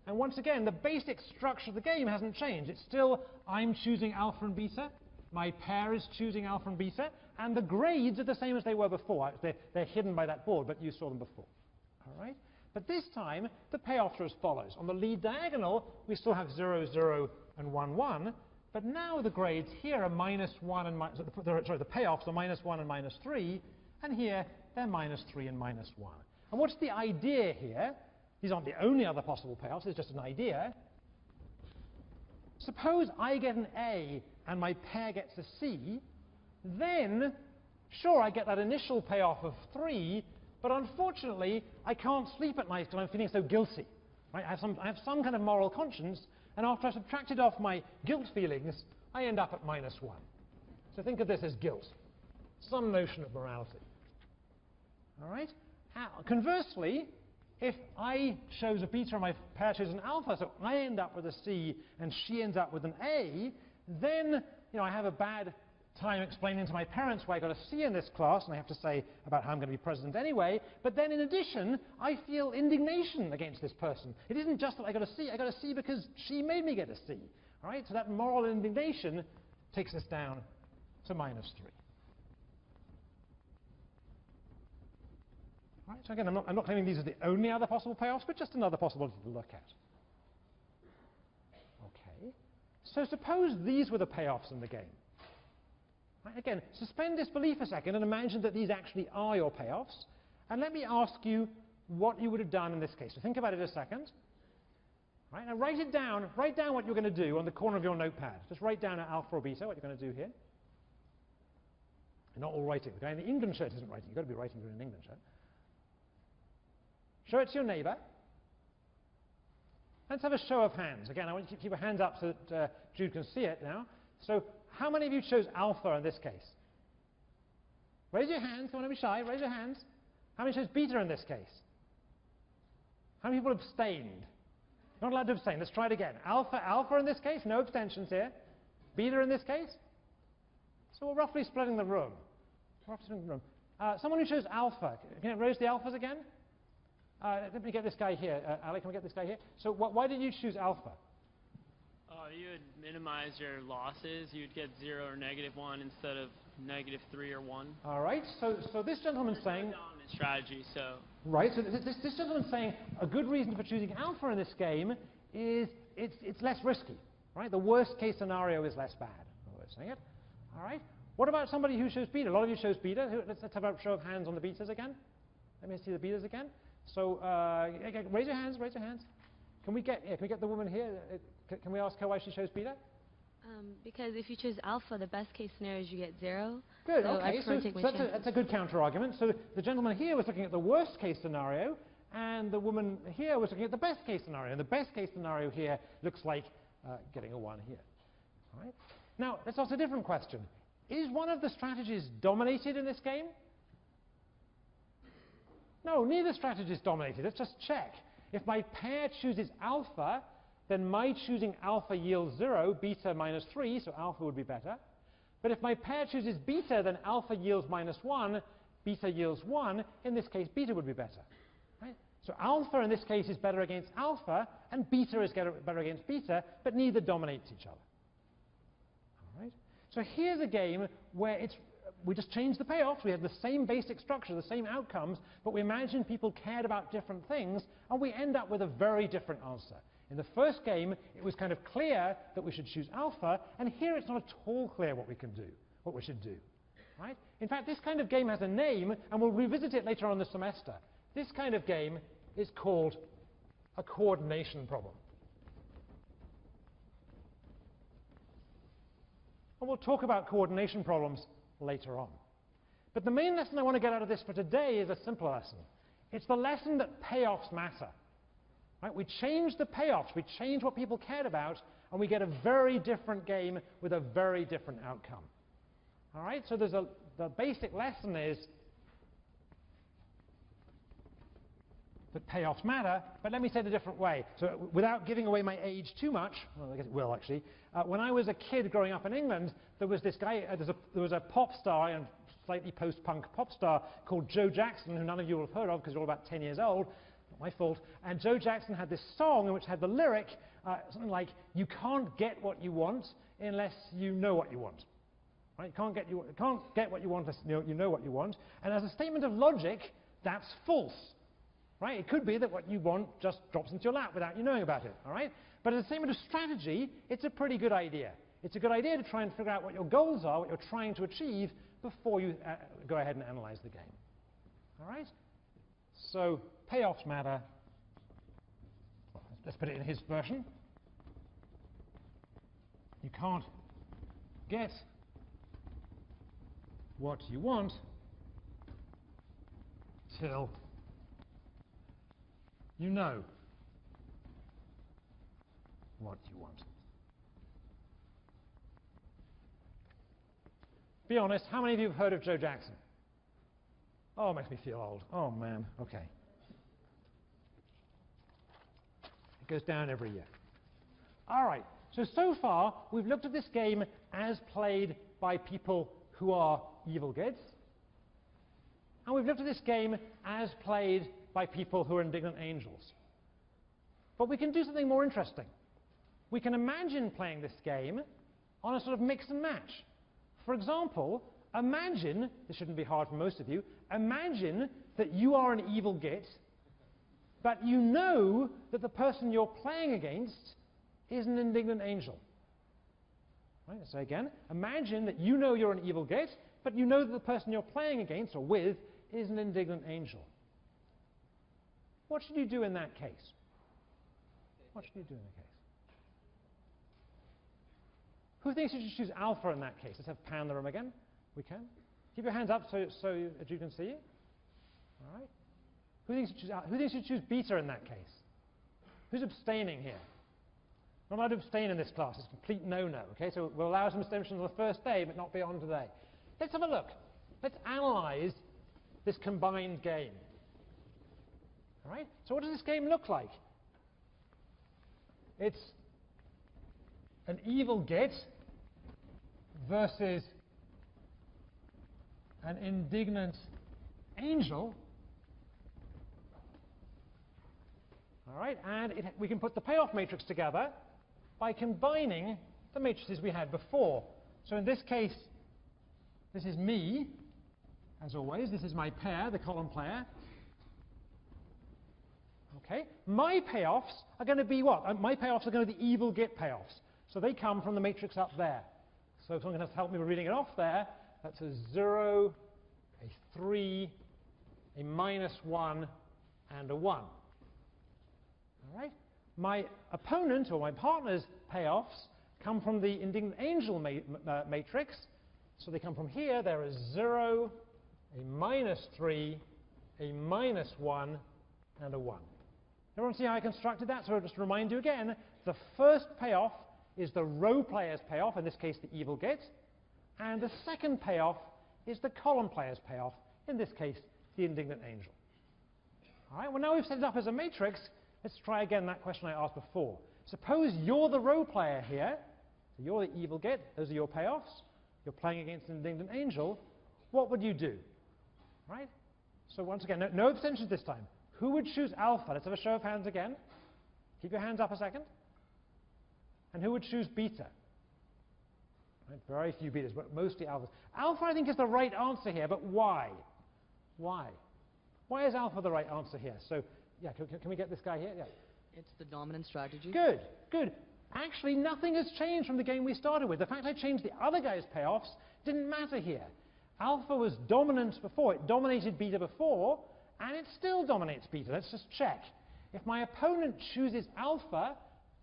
And once again, the basic structure of the game hasn't changed. It's still, I'm choosing alpha and beta, my pair is choosing alpha and beta, and the grades are the same as they were before. They're hidden by that board, but you saw them before. All right? But this time, the payoffs are as follows. On the lead diagonal, we still have 0, 0, and 1, 1, but now the grades here are -1 and the payoffs are -1 and -3, and here they're -3 and -1. And what's the idea here? These aren't the only other possible payoffs, it's just an idea. Suppose I get an A and my pair gets a C, then, sure, I get that initial payoff of 3, but unfortunately, I can't sleep at night because I'm feeling so guilty. Right? I have some kind of moral conscience, and after I've subtracted off my guilt feelings, I end up at -1. So think of this as guilt, some notion of morality. All right? Conversely, if I chose a beta and my pair chose an alpha, so I end up with a C and she ends up with an A, then I have a bad time explaining to my parents why I got a C in this class, and I have to say about how I'm going to be president anyway. But then in addition, I feel indignation against this person. It isn't just that I got a C because she made me get a C. All right? So that moral indignation takes us down to -3. Right, so again, I'm not claiming these are the only other possible payoffs, but just another possibility to look at. Okay, so suppose these were the payoffs in the game. Right, again, suspend disbelief a second and imagine that these actually are your payoffs. And let me ask you what you would have done in this case. So think about it a second. Right, now write it down. Write down what you're going to do on the corner of your notepad. Just write down at alpha or beta what you're going to do here. You're not all writing. The guy in the England shirt isn't writing. You've got to be writing in an England shirt. Show it to your neighbor. Let's have a show of hands. Again, I want you to keep your hands up so that Jude can see it now. So how many of you chose alpha in this case? Raise your hands. Come on, don't be shy. Raise your hands. How many chose beta in this case? How many people abstained? Not allowed to abstain. Let's try it again. Alpha in this case, no abstentions here. Beta in this case. So we're roughly splitting the room. Someone who chose alpha, can you raise the alphas again? Let me get this guy here. Ali, can we get this guy here? So why did you choose alpha? You would minimize your losses. You'd get 0 or -1 instead of -3 or 1. All right. So this gentleman's saying... dominant strategy, so... Right. So this gentleman's saying a good reason for choosing alpha in this game is it's less risky. Right. The worst case scenario is less bad. We're saying it. All right. What about somebody who chose beta? A lot of you chose beta. Let's have a show of hands on the betas again. Let me see the betas again. So raise your hands. Raise your hands. Can we get the woman here? Can we ask her why she chose beta? Because if you choose alpha, the best case scenario is you get 0. Good. So Okay. So that's a good counter argument. So the gentleman here was looking at the worst case scenario, and the woman here was looking at the best case scenario. And the best case scenario here looks like getting a 1 here. All right. Now let's ask a different question. Is one of the strategies dominated in this game? No, neither strategy is dominated. Let's just check. If my pair chooses alpha, then my choosing alpha yields 0, beta -3, so alpha would be better. But if my pair chooses beta, then alpha yields -1, beta yields 1. In this case, beta would be better. Right? So alpha in this case is better against alpha, and beta is better against beta, but neither dominates each other. All right? So here's a game where we just changed the payoffs. We had the same basic structure, the same outcomes, but we imagined people cared about different things, and we end up with a very different answer. In the first game, it was kind of clear that we should choose alpha, and here it's not at all clear what we should do. Right? In fact, this kind of game has a name, and we'll revisit it later on in the semester. This kind of game is called a coordination problem. And we'll talk about coordination problems later on. But the main lesson I want to get out of this for today is a simple lesson. It's the lesson that payoffs matter. Right? We change the payoffs, we change what people cared about, and we get a very different game with a very different outcome. All right? So the basic lesson is that payoffs matter, but let me say it a different way. So without giving away my age too much, well, I guess it will actually, when I was a kid growing up in England, there was this guy, there was a pop star, and slightly post-punk pop star called Joe Jackson, who none of you will have heard of because you're all about 10 years old. Not my fault. And Joe Jackson had this song in which had the lyric, something like, "You can't get what you want unless you know what you want." Right? You can't get what you want unless you know what you want. And as a statement of logic, that's false. Right? It could be that what you want just drops into your lap without you knowing about it. All right? But as a statement of strategy, it's a pretty good idea. It's a good idea to try and figure out what your goals are, what you're trying to achieve, before you go ahead and analyze the game. All right? So payoffs matter. Let's put it in his version. You can't get what you want till you know what you want. Be honest, how many of you have heard of Joe Jackson? Oh, it makes me feel old. Oh, man. Okay. It goes down every year. All right. So far, we've looked at this game as played by people who are evil kids. And we've looked at this game as played by people who are indignant angels. But we can do something more interesting. We can imagine playing this game on a sort of mix and match. For example, imagine, this shouldn't be hard for most of you, imagine that you are an evil git, but you know that the person you're playing against is an indignant angel. Right, so again, imagine that you know you're an evil git, but you know that the person you're playing against or with is an indignant angel. What should you do in that case? What should you do in that case? Who thinks you should choose alpha in that case? Let's have Pan in the room again. We can. Keep your hands up so you can see you. All right. Who thinks you should choose beta in that case? Who's abstaining here? Not allowed to abstain in this class. It's a complete no-no. Okay, so we'll allow some abstentions on the first day, but not beyond today. Let's have a look. Let's analyze this combined game. All right. So what does this game look like? it's an evil git versus an indignant angel. All right, and we can put the payoff matrix together by combining the matrices we had before. So in this case, this is me, as always. This is my pair, the column player. Okay, my payoffs are going to be what? My payoffs are going to be the evil git payoffs. So they come from the matrix up there. So someone has to help me with reading it off there. That's a 0, a 3, a -1, and a 1. All right? My opponent or my partner's payoffs come from the indignant angel matrix. So they come from here. There is 0, a -3, a -1, and a 1. Everyone see how I constructed that? So I'll just remind you again, the first payoff is the row player's payoff, in this case the evil git, and the second payoff is the column player's payoff, in this case the indignant angel. All right, well now we've set it up as a matrix, let's try again that question I asked before. Suppose you're the row player here, so you're the evil git, those are your payoffs, you're playing against an indignant angel, what would you do? Right? So once again, no abstentions this time. Who would choose alpha? Let's have a show of hands again. Keep your hands up a second. And who would choose beta? Right, very few betas, but mostly alphas. Alpha, I think, is the right answer here, but why? Why? Why is alpha the right answer here? So, yeah, can we get this guy here? Yeah. It's the dominant strategy. Good, good. Actually, nothing has changed from the game we started with. The fact I changed the other guy's payoffs didn't matter here. Alpha was dominant before. It dominated beta before, and it still dominates beta. Let's just check. If my opponent chooses alpha,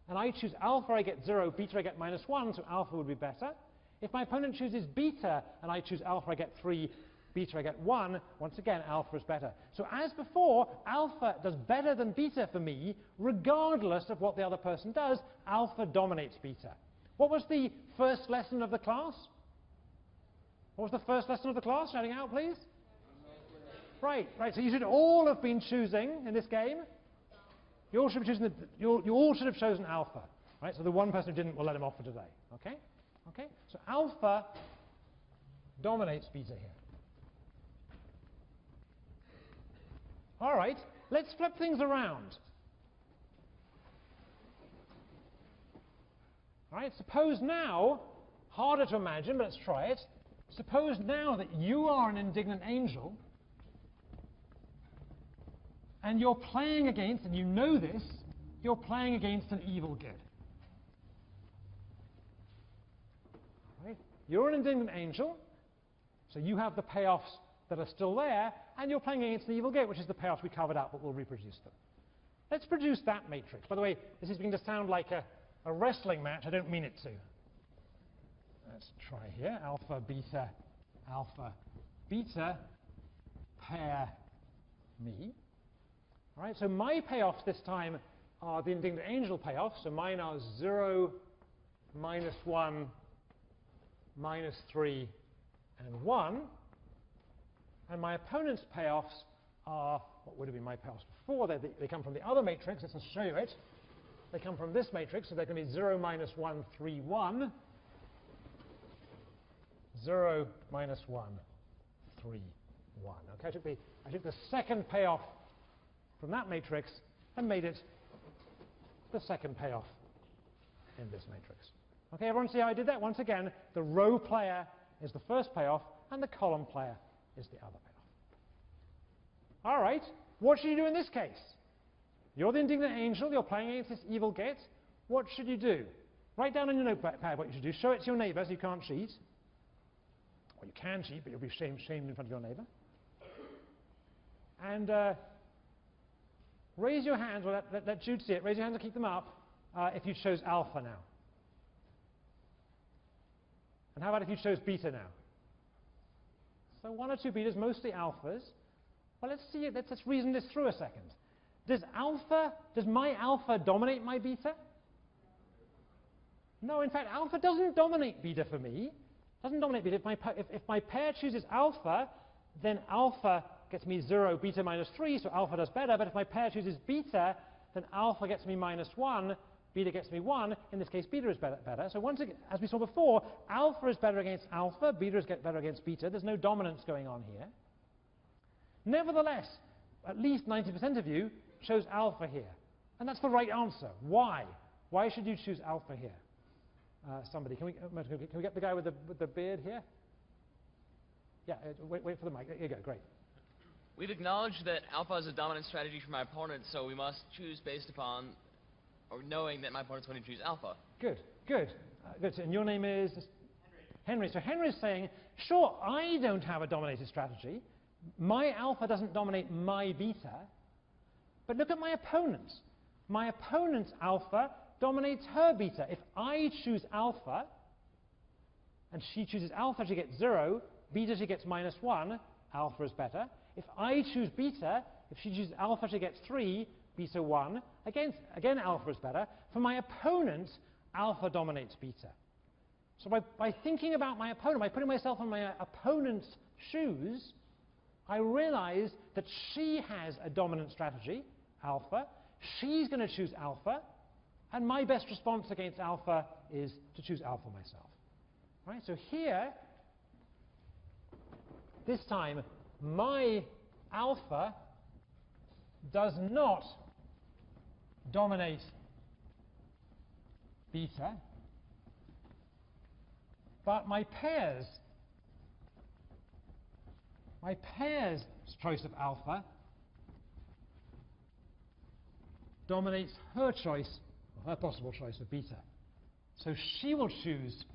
and I choose alpha, I get 0, beta, I get -1, so alpha would be better. If my opponent chooses beta, and I choose alpha, I get 3, beta, I get 1, once again, alpha is better. So as before, alpha does better than beta for me, regardless of what the other person does. Alpha dominates beta. What was the first lesson of the class? What was the first lesson of the class? Shouting out, please. Right, right. So you should all have been choosing in this game. You all should have chosen alpha, right? So the one person who didn't, we'll let him off for today. Okay, okay. So alpha dominates beta here. All right. Let's flip things around. All right. Suppose now, harder to imagine, but let's try it. Suppose now that you are an indignant angel. And you're playing against, and you know this, you're playing against an evil git. Right? You're an indignant angel, so you have the payoffs that are still there, and you're playing against an evil git, which is the payoffs we covered up, but we'll reproduce them. Let's produce that matrix. By the way, this is beginning to sound like a wrestling match. I don't mean it to. Let's try here. Alpha, beta, pair me. All right, so my payoffs this time are the indignant angel payoffs. So mine are 0, -1, -3, and 1. And my opponent's payoffs are, what would have been my payoffs before? They come from the other matrix. Let's just show you it. They come from this matrix, so they're going to be 0, -1, 3, 1. 0, -1, 3, 1. Okay, I took the second payoff from that matrix and made it the second payoff in this matrix. Okay, everyone see how I did that? Once again, the row player is the first payoff, and the column player is the other payoff. All right, what should you do in this case? You're the indignant angel, you're playing against this evil git. What should you do? Write down on your notepad what you should do. Show it to your neighbor so you can't cheat. Well, you can cheat, but you'll be shamed in front of your neighbor. And raise your hands, well, let Jude see it. Raise your hands and keep them up if you chose alpha now. And how about if you chose beta now? So 1 or 2 betas, mostly alphas. Well, let's see it. Let's reason this through a second. Does my alpha dominate my beta? No, in fact, alpha doesn't dominate beta for me. Doesn't dominate beta. If my pair chooses alpha, then alpha gets me 0, beta -3, so alpha does better. But if my pair chooses beta, then alpha gets me -1, beta gets me 1. In this case, beta is better. So once again, as we saw before, alpha is better against alpha, beta is better against beta. There's no dominance going on here. Nevertheless, at least 90% of you chose alpha here. And that's the right answer. Why? Why should you choose alpha here? Somebody, can we get the guy with the beard here? Yeah, wait for the mic. There you go, great. We've acknowledged that alpha is a dominant strategy for my opponent, so we must choose based upon, or knowing that my opponent's going to choose alpha. Good, good. Good. And your name is? Henry. So Henry's saying, sure, I don't have a dominated strategy. My alpha doesn't dominate my beta. But look at my opponent. My opponent's alpha dominates her beta. If I choose alpha, and she chooses alpha, she gets 0. Beta, she gets -1. Alpha is better. If I choose beta, if she chooses alpha, she gets 3. Beta 1. Again, alpha is better. For my opponent, alpha dominates beta. So by thinking about my opponent, by putting myself in my opponent's shoes, I realize that she has a dominant strategy, alpha. She's going to choose alpha. And my best response against alpha is to choose alpha myself. Right? So here, this time, my alpha does not dominate beta, but my pair's choice of alpha dominates her choice, or her possible choice of beta. So she will choose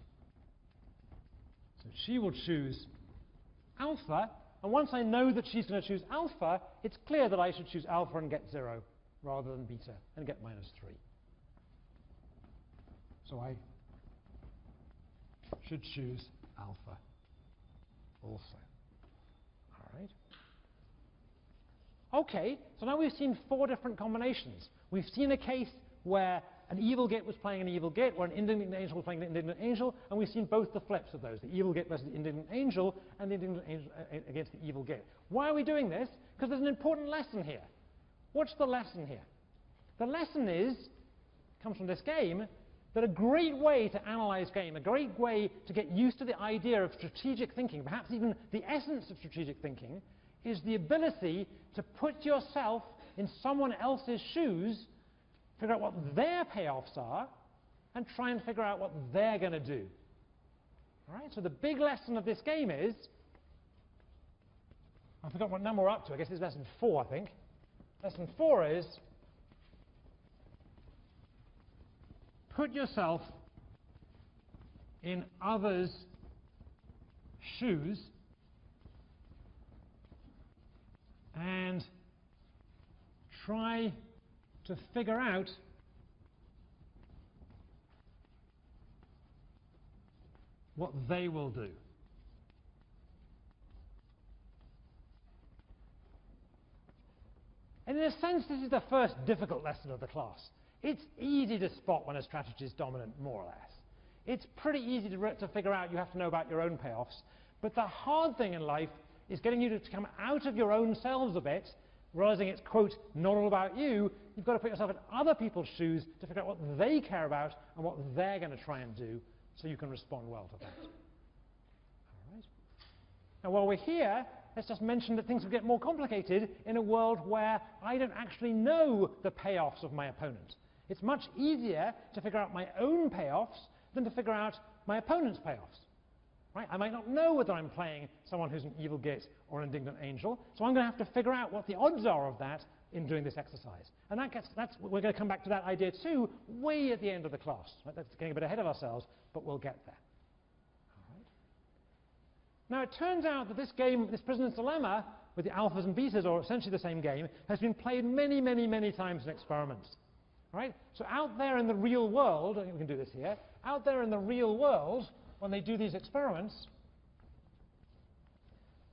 alpha, and once I know that she's going to choose alpha, it's clear that I should choose alpha and get 0 rather than beta and get -3. So I should choose alpha also. All right. Okay, so now we've seen 4 different combinations. We've seen a case where an evil git was playing an evil git, where an indignant angel was playing an indignant angel, and we've seen both the flips of those, the evil git versus the indignant angel, and the indignant angel against the evil git. Why are we doing this? Because there's an important lesson here. What's the lesson here? The lesson comes from this game, that a great way to analyze game, a great way to get used to the idea of strategic thinking, perhaps even the essence of strategic thinking, is the ability to put yourself in someone else's shoes, figure out what their payoffs are, and try and figure out what they're going to do. All right? So the big lesson of this game is, I forgot what number we're up to. I guess it's lesson 4, I think. Lesson 4 is, put yourself in others' shoes and try to figure out what they will do. And in a sense, this is the first difficult lesson of the class. It's easy to spot when a strategy is dominant, more or less. It's pretty easy to figure out. You have to know about your own payoffs. But the hard thing in life is getting you to come out of your own selves a bit, realizing it's, quote, not all about you. You've got to put yourself in other people's shoes to figure out what they care about and what they're going to try and do so you can respond well to that. All right. Now, while we're here, let's just mention that things will get more complicated in a world where I don't actually know the payoffs of my opponent. It's much easier to figure out my own payoffs than to figure out my opponent's payoffs. Right? I might not know whether I'm playing someone who's an evil git or an indignant angel, so I'm going to have to figure out what the odds are of that in doing this exercise. And we're going to come back to that idea too, way at the end of the class. Right? That's getting a bit ahead of ourselves, but we'll get there. All right. Now it turns out that this game, this prisoner's dilemma, with the alphas and betas, or essentially the same game, has been played many, many, many times in experiments. Right? So out there in the real world, I think we can do this here, out there in the real world, when they do these experiments,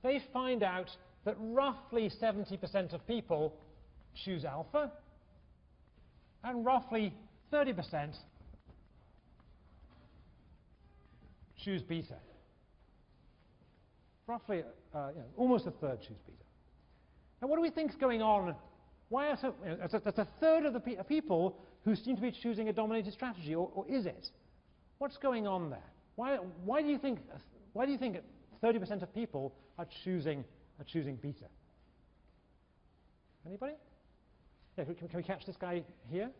they find out that roughly 70% of people choose alpha, and roughly 30% choose beta. Roughly, almost a third choose beta. Now, what do we think is going on Why are so? That's a third of the people who seem to be choosing a dominated strategy, or is it? What's going on there? Why do you think 30% of people are choosing beta? Anybody? Yeah, can we catch this guy here?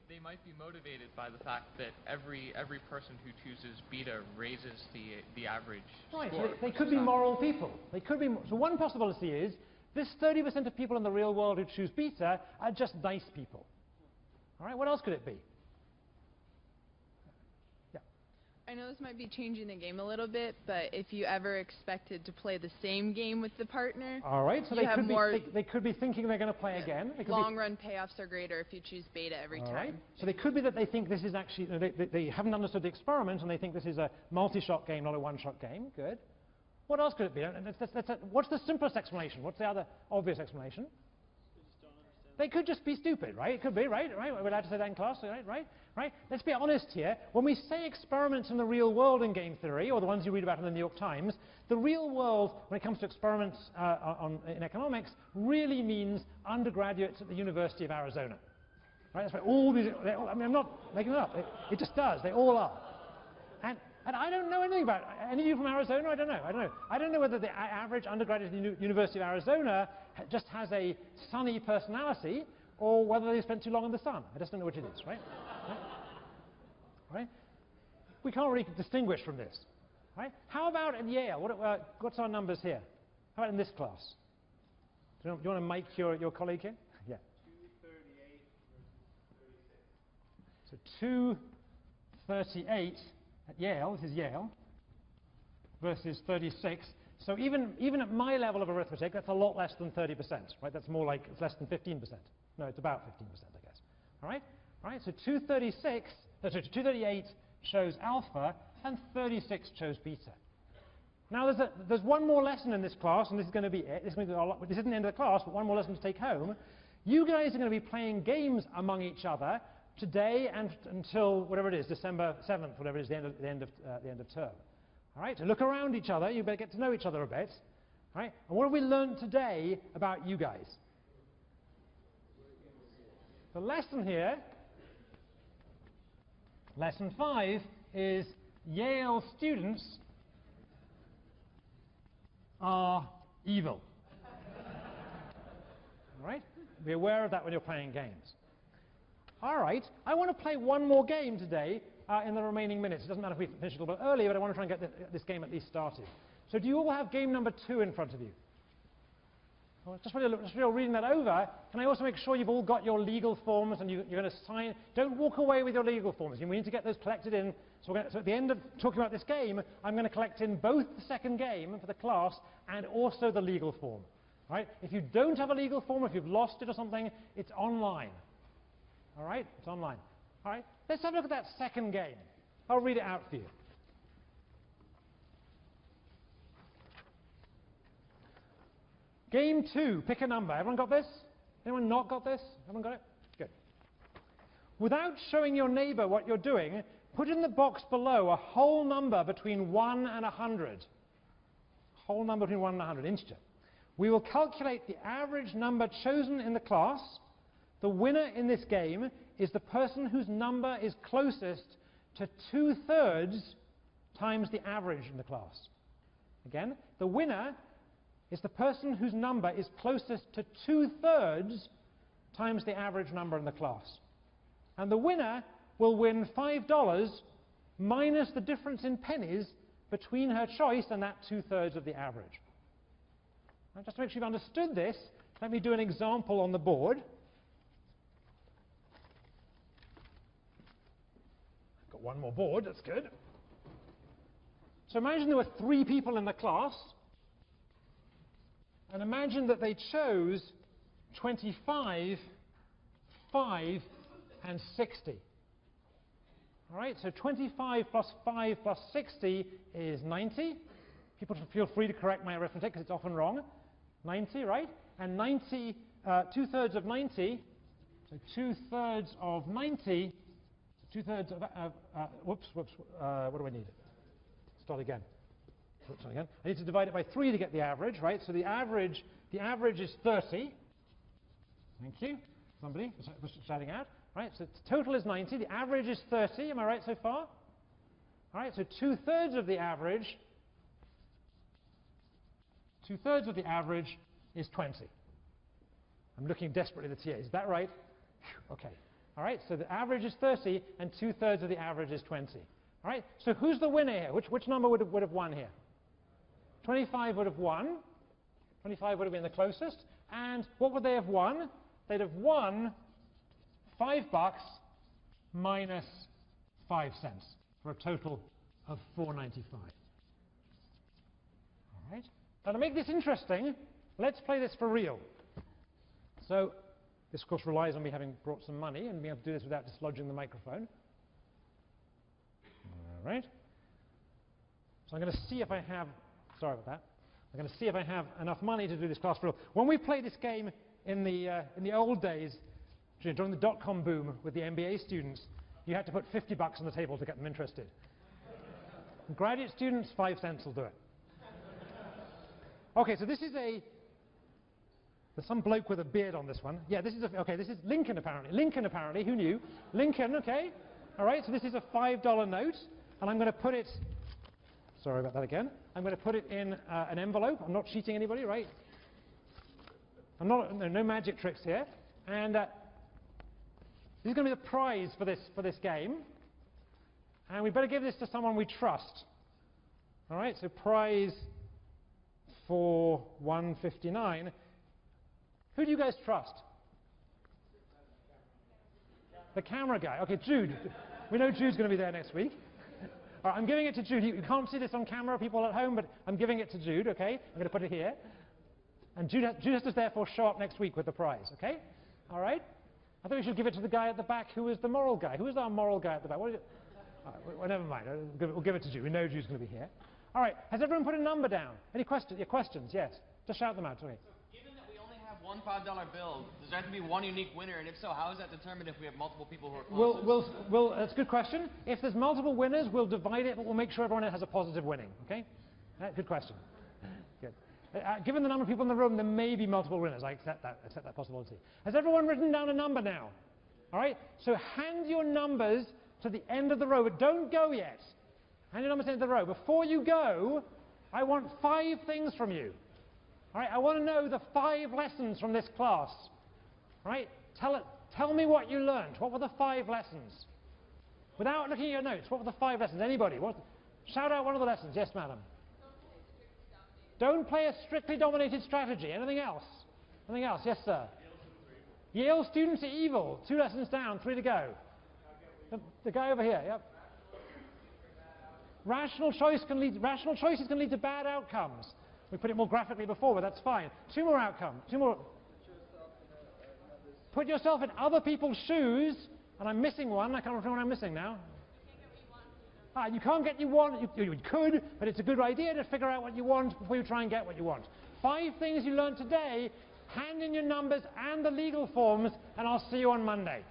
They might be motivated by the fact that every person who chooses beta raises the average right, score. So they could be moral people. They could be. So one possibility is this 30% of people in the real world who choose beta are just nice people. All right, what else could it be? I know this might be changing the game a little bit, but if you ever expected to play the same game with the partner, all right, so they could be thinking they're going to play again. Long-run payoffs are greater if you choose beta every time. Right. So they could be that they think this is actually, they haven't understood the experiment and they think this is a multi-shot game, not a one-shot game. Good. What else could it be? What's the simplest explanation? What's the other obvious explanation? They could just be stupid, right? It could be, right? We're allowed to say that in class, right? Let's be honest here. When we say experiments in the real world in game theory, or the ones you read about in the New York Times, the real world, when it comes to experiments in economics, really means undergraduates at the University of Arizona. Right? That's why all these, I mean, I'm not making it up. It just does. They all are. And I don't know anything about any of you from Arizona. I don't know. I don't know whether the average undergraduate at the University of Arizona just has a sunny personality, or whether they spent too long in the sun. I just don't know which it is, right? Right? We can't really distinguish from this, right? How about at Yale? What's our numbers here? How about in this class? Do you want to mic your colleague here? Yeah. 238 versus 36. So 238 at Yale, this is Yale, versus 36. So even at my level of arithmetic, that's a lot less than 30%, right? That's more like, it's less than 15%. No, it's about 15%, I guess. All right, so 238 chose alpha, and 36 chose beta. Now there's one more lesson in this class, and this is going to be it. This isn't the end of the class, but one more lesson to take home. You guys are going to be playing games among each other today and until whatever it is, December 7th, whatever it is, the end of term. All right, so look around each other. You better get to know each other a bit. All right, and what have we learned today about you guys? The lesson here, lesson 5, is Yale students are evil. All right, be aware of that when you're playing games. All right, I want to play one more game today in the remaining minutes. It doesn't matter if we finish a little bit early, but I want to try and get this game at least started. So do you all have game number 2 in front of you? Well, just while you're reading that over, can I also make sure you've all got your legal forms and you're going to sign? Don't walk away with your legal forms. We need to get those collected in. So at the end of talking about this game, I'm going to collect in both the second game for the class and also the legal form. Right? If you don't have a legal form, if you've lost it or something, it's online. All right? It's online. All right? Let's have a look at that second game. I'll read it out for you. Game 2, pick a number. Everyone got this? Anyone not got this? Everyone got it? Good. Without showing your neighbor what you're doing, put in the box below a whole number between 1 and 100. Whole number between 1 and 100, integer. We will calculate the average number chosen in the class. The winner in this game is the person whose number is closest to 2/3 times the average in the class. Again, the winner is the person whose number is closest to 2/3 times the average number in the class. And the winner will win $5 minus the difference in pennies between her choice and that 2/3 of the average. Now, just to make sure you've understood this, let me do an example on the board. I've got one more board, that's good. So imagine there were 3 people in the class. And imagine that they chose 25, 5, and 60. All right, so 25 plus 5 plus 60 is 90. People should feel free to correct my arithmetic because it's often wrong. 90, right? And 90, 2/3 of 90, so 2/3 of 90, 2/3 of, what do I need? Start again. I need to divide it by 3 to get the average, right? So the average is 30, Thank you. Somebody was shouting out. Right, so total is 90. The average is 30. Am I right so far? All right, so 2/3 of the average. 2/3 of the average is 20. I'm looking desperately at the TA. Is that right? Whew, okay. All right, so the average is 30, and 2/3 of the average is 20. All right, so who's the winner here? Which number would have won here? 25 would have won. 25 would have been the closest. And what would they have won? They'd have won $5 minus 5 cents for a total of $4.95. All right. Now to make this interesting, let's play this for real. So this, of course, relies on me having brought some money and being able to do this without dislodging the microphone. All right. So I'm going to see if I have, sorry about that. I'm going to see if I have enough money to do this class for real. When we played this game in the old days, during the dot-com boom with the MBA students, you had to put $50 on the table to get them interested. Graduate students, 5 cents will do it. Okay, so this is there's some bloke with a beard on this one. Yeah, this is Lincoln apparently. Lincoln apparently, who knew? Lincoln, okay. All right, so this is a $5 note, and I'm going to put it, sorry about that again. I'm going to put it in an envelope. I'm not cheating anybody, right? No magic tricks here. And this is going to be the prize for this game. And we better give this to someone we trust. All right, so prize for 159. Who do you guys trust? The camera guy. Okay, Jude. We know Jude's going to be there next week. All right, I'm giving it to Jude. You can't see this on camera, people at home, but I'm giving it to Jude, okay? I'm going to put it here. And Jude has to therefore show up next week with the prize, okay? All right? I think we should give it to the guy at the back who is the moral guy. Who is our moral guy at the back? What is it? Well, never mind. We'll give it to Jude. We know Jude's going to be here. All right. Has everyone put a number down? Any questions? Your questions? Yes. Just shout them out. Okay. So given that we only have one $5 bill, does there have to be one unique winner? And if so, how is that determined if we have multiple people who are closest? That's a good question. If there's multiple winners, we'll divide it, but we'll make sure everyone has a positive winning. Okay? Good question. Good. Given the number of people in the room, there may be multiple winners. I accept that possibility. Has everyone written down a number now? All right? So hand your numbers to the end of the row, but don't go yet. Hand your numbers to the end of the row. Before you go, I want 5 things from you. All right? I want to know the 5 lessons from this class. All right? Tell me what you learned. What were the 5 lessons? Without looking at your notes, what were the 5 lessons? Anybody? Shout out one of the lessons. Yes, madam. Don't play a strictly dominated strategy. Anything else? Anything else? Yes, sir. Yale students are evil. 2 lessons down, 3 to go. The guy over here, yep. Rational choices can lead to bad outcomes. We put it more graphically before, but that's fine. 2 more outcomes. 2 more. Put yourself in other people's shoes, and I'm missing one. I can't remember what I'm missing now. You can't get what you want. You could, but it's a good idea to figure out what you want before you try and get what you want. 5 things you learned today. Hand in your numbers and the legal forms, and I'll see you on Monday.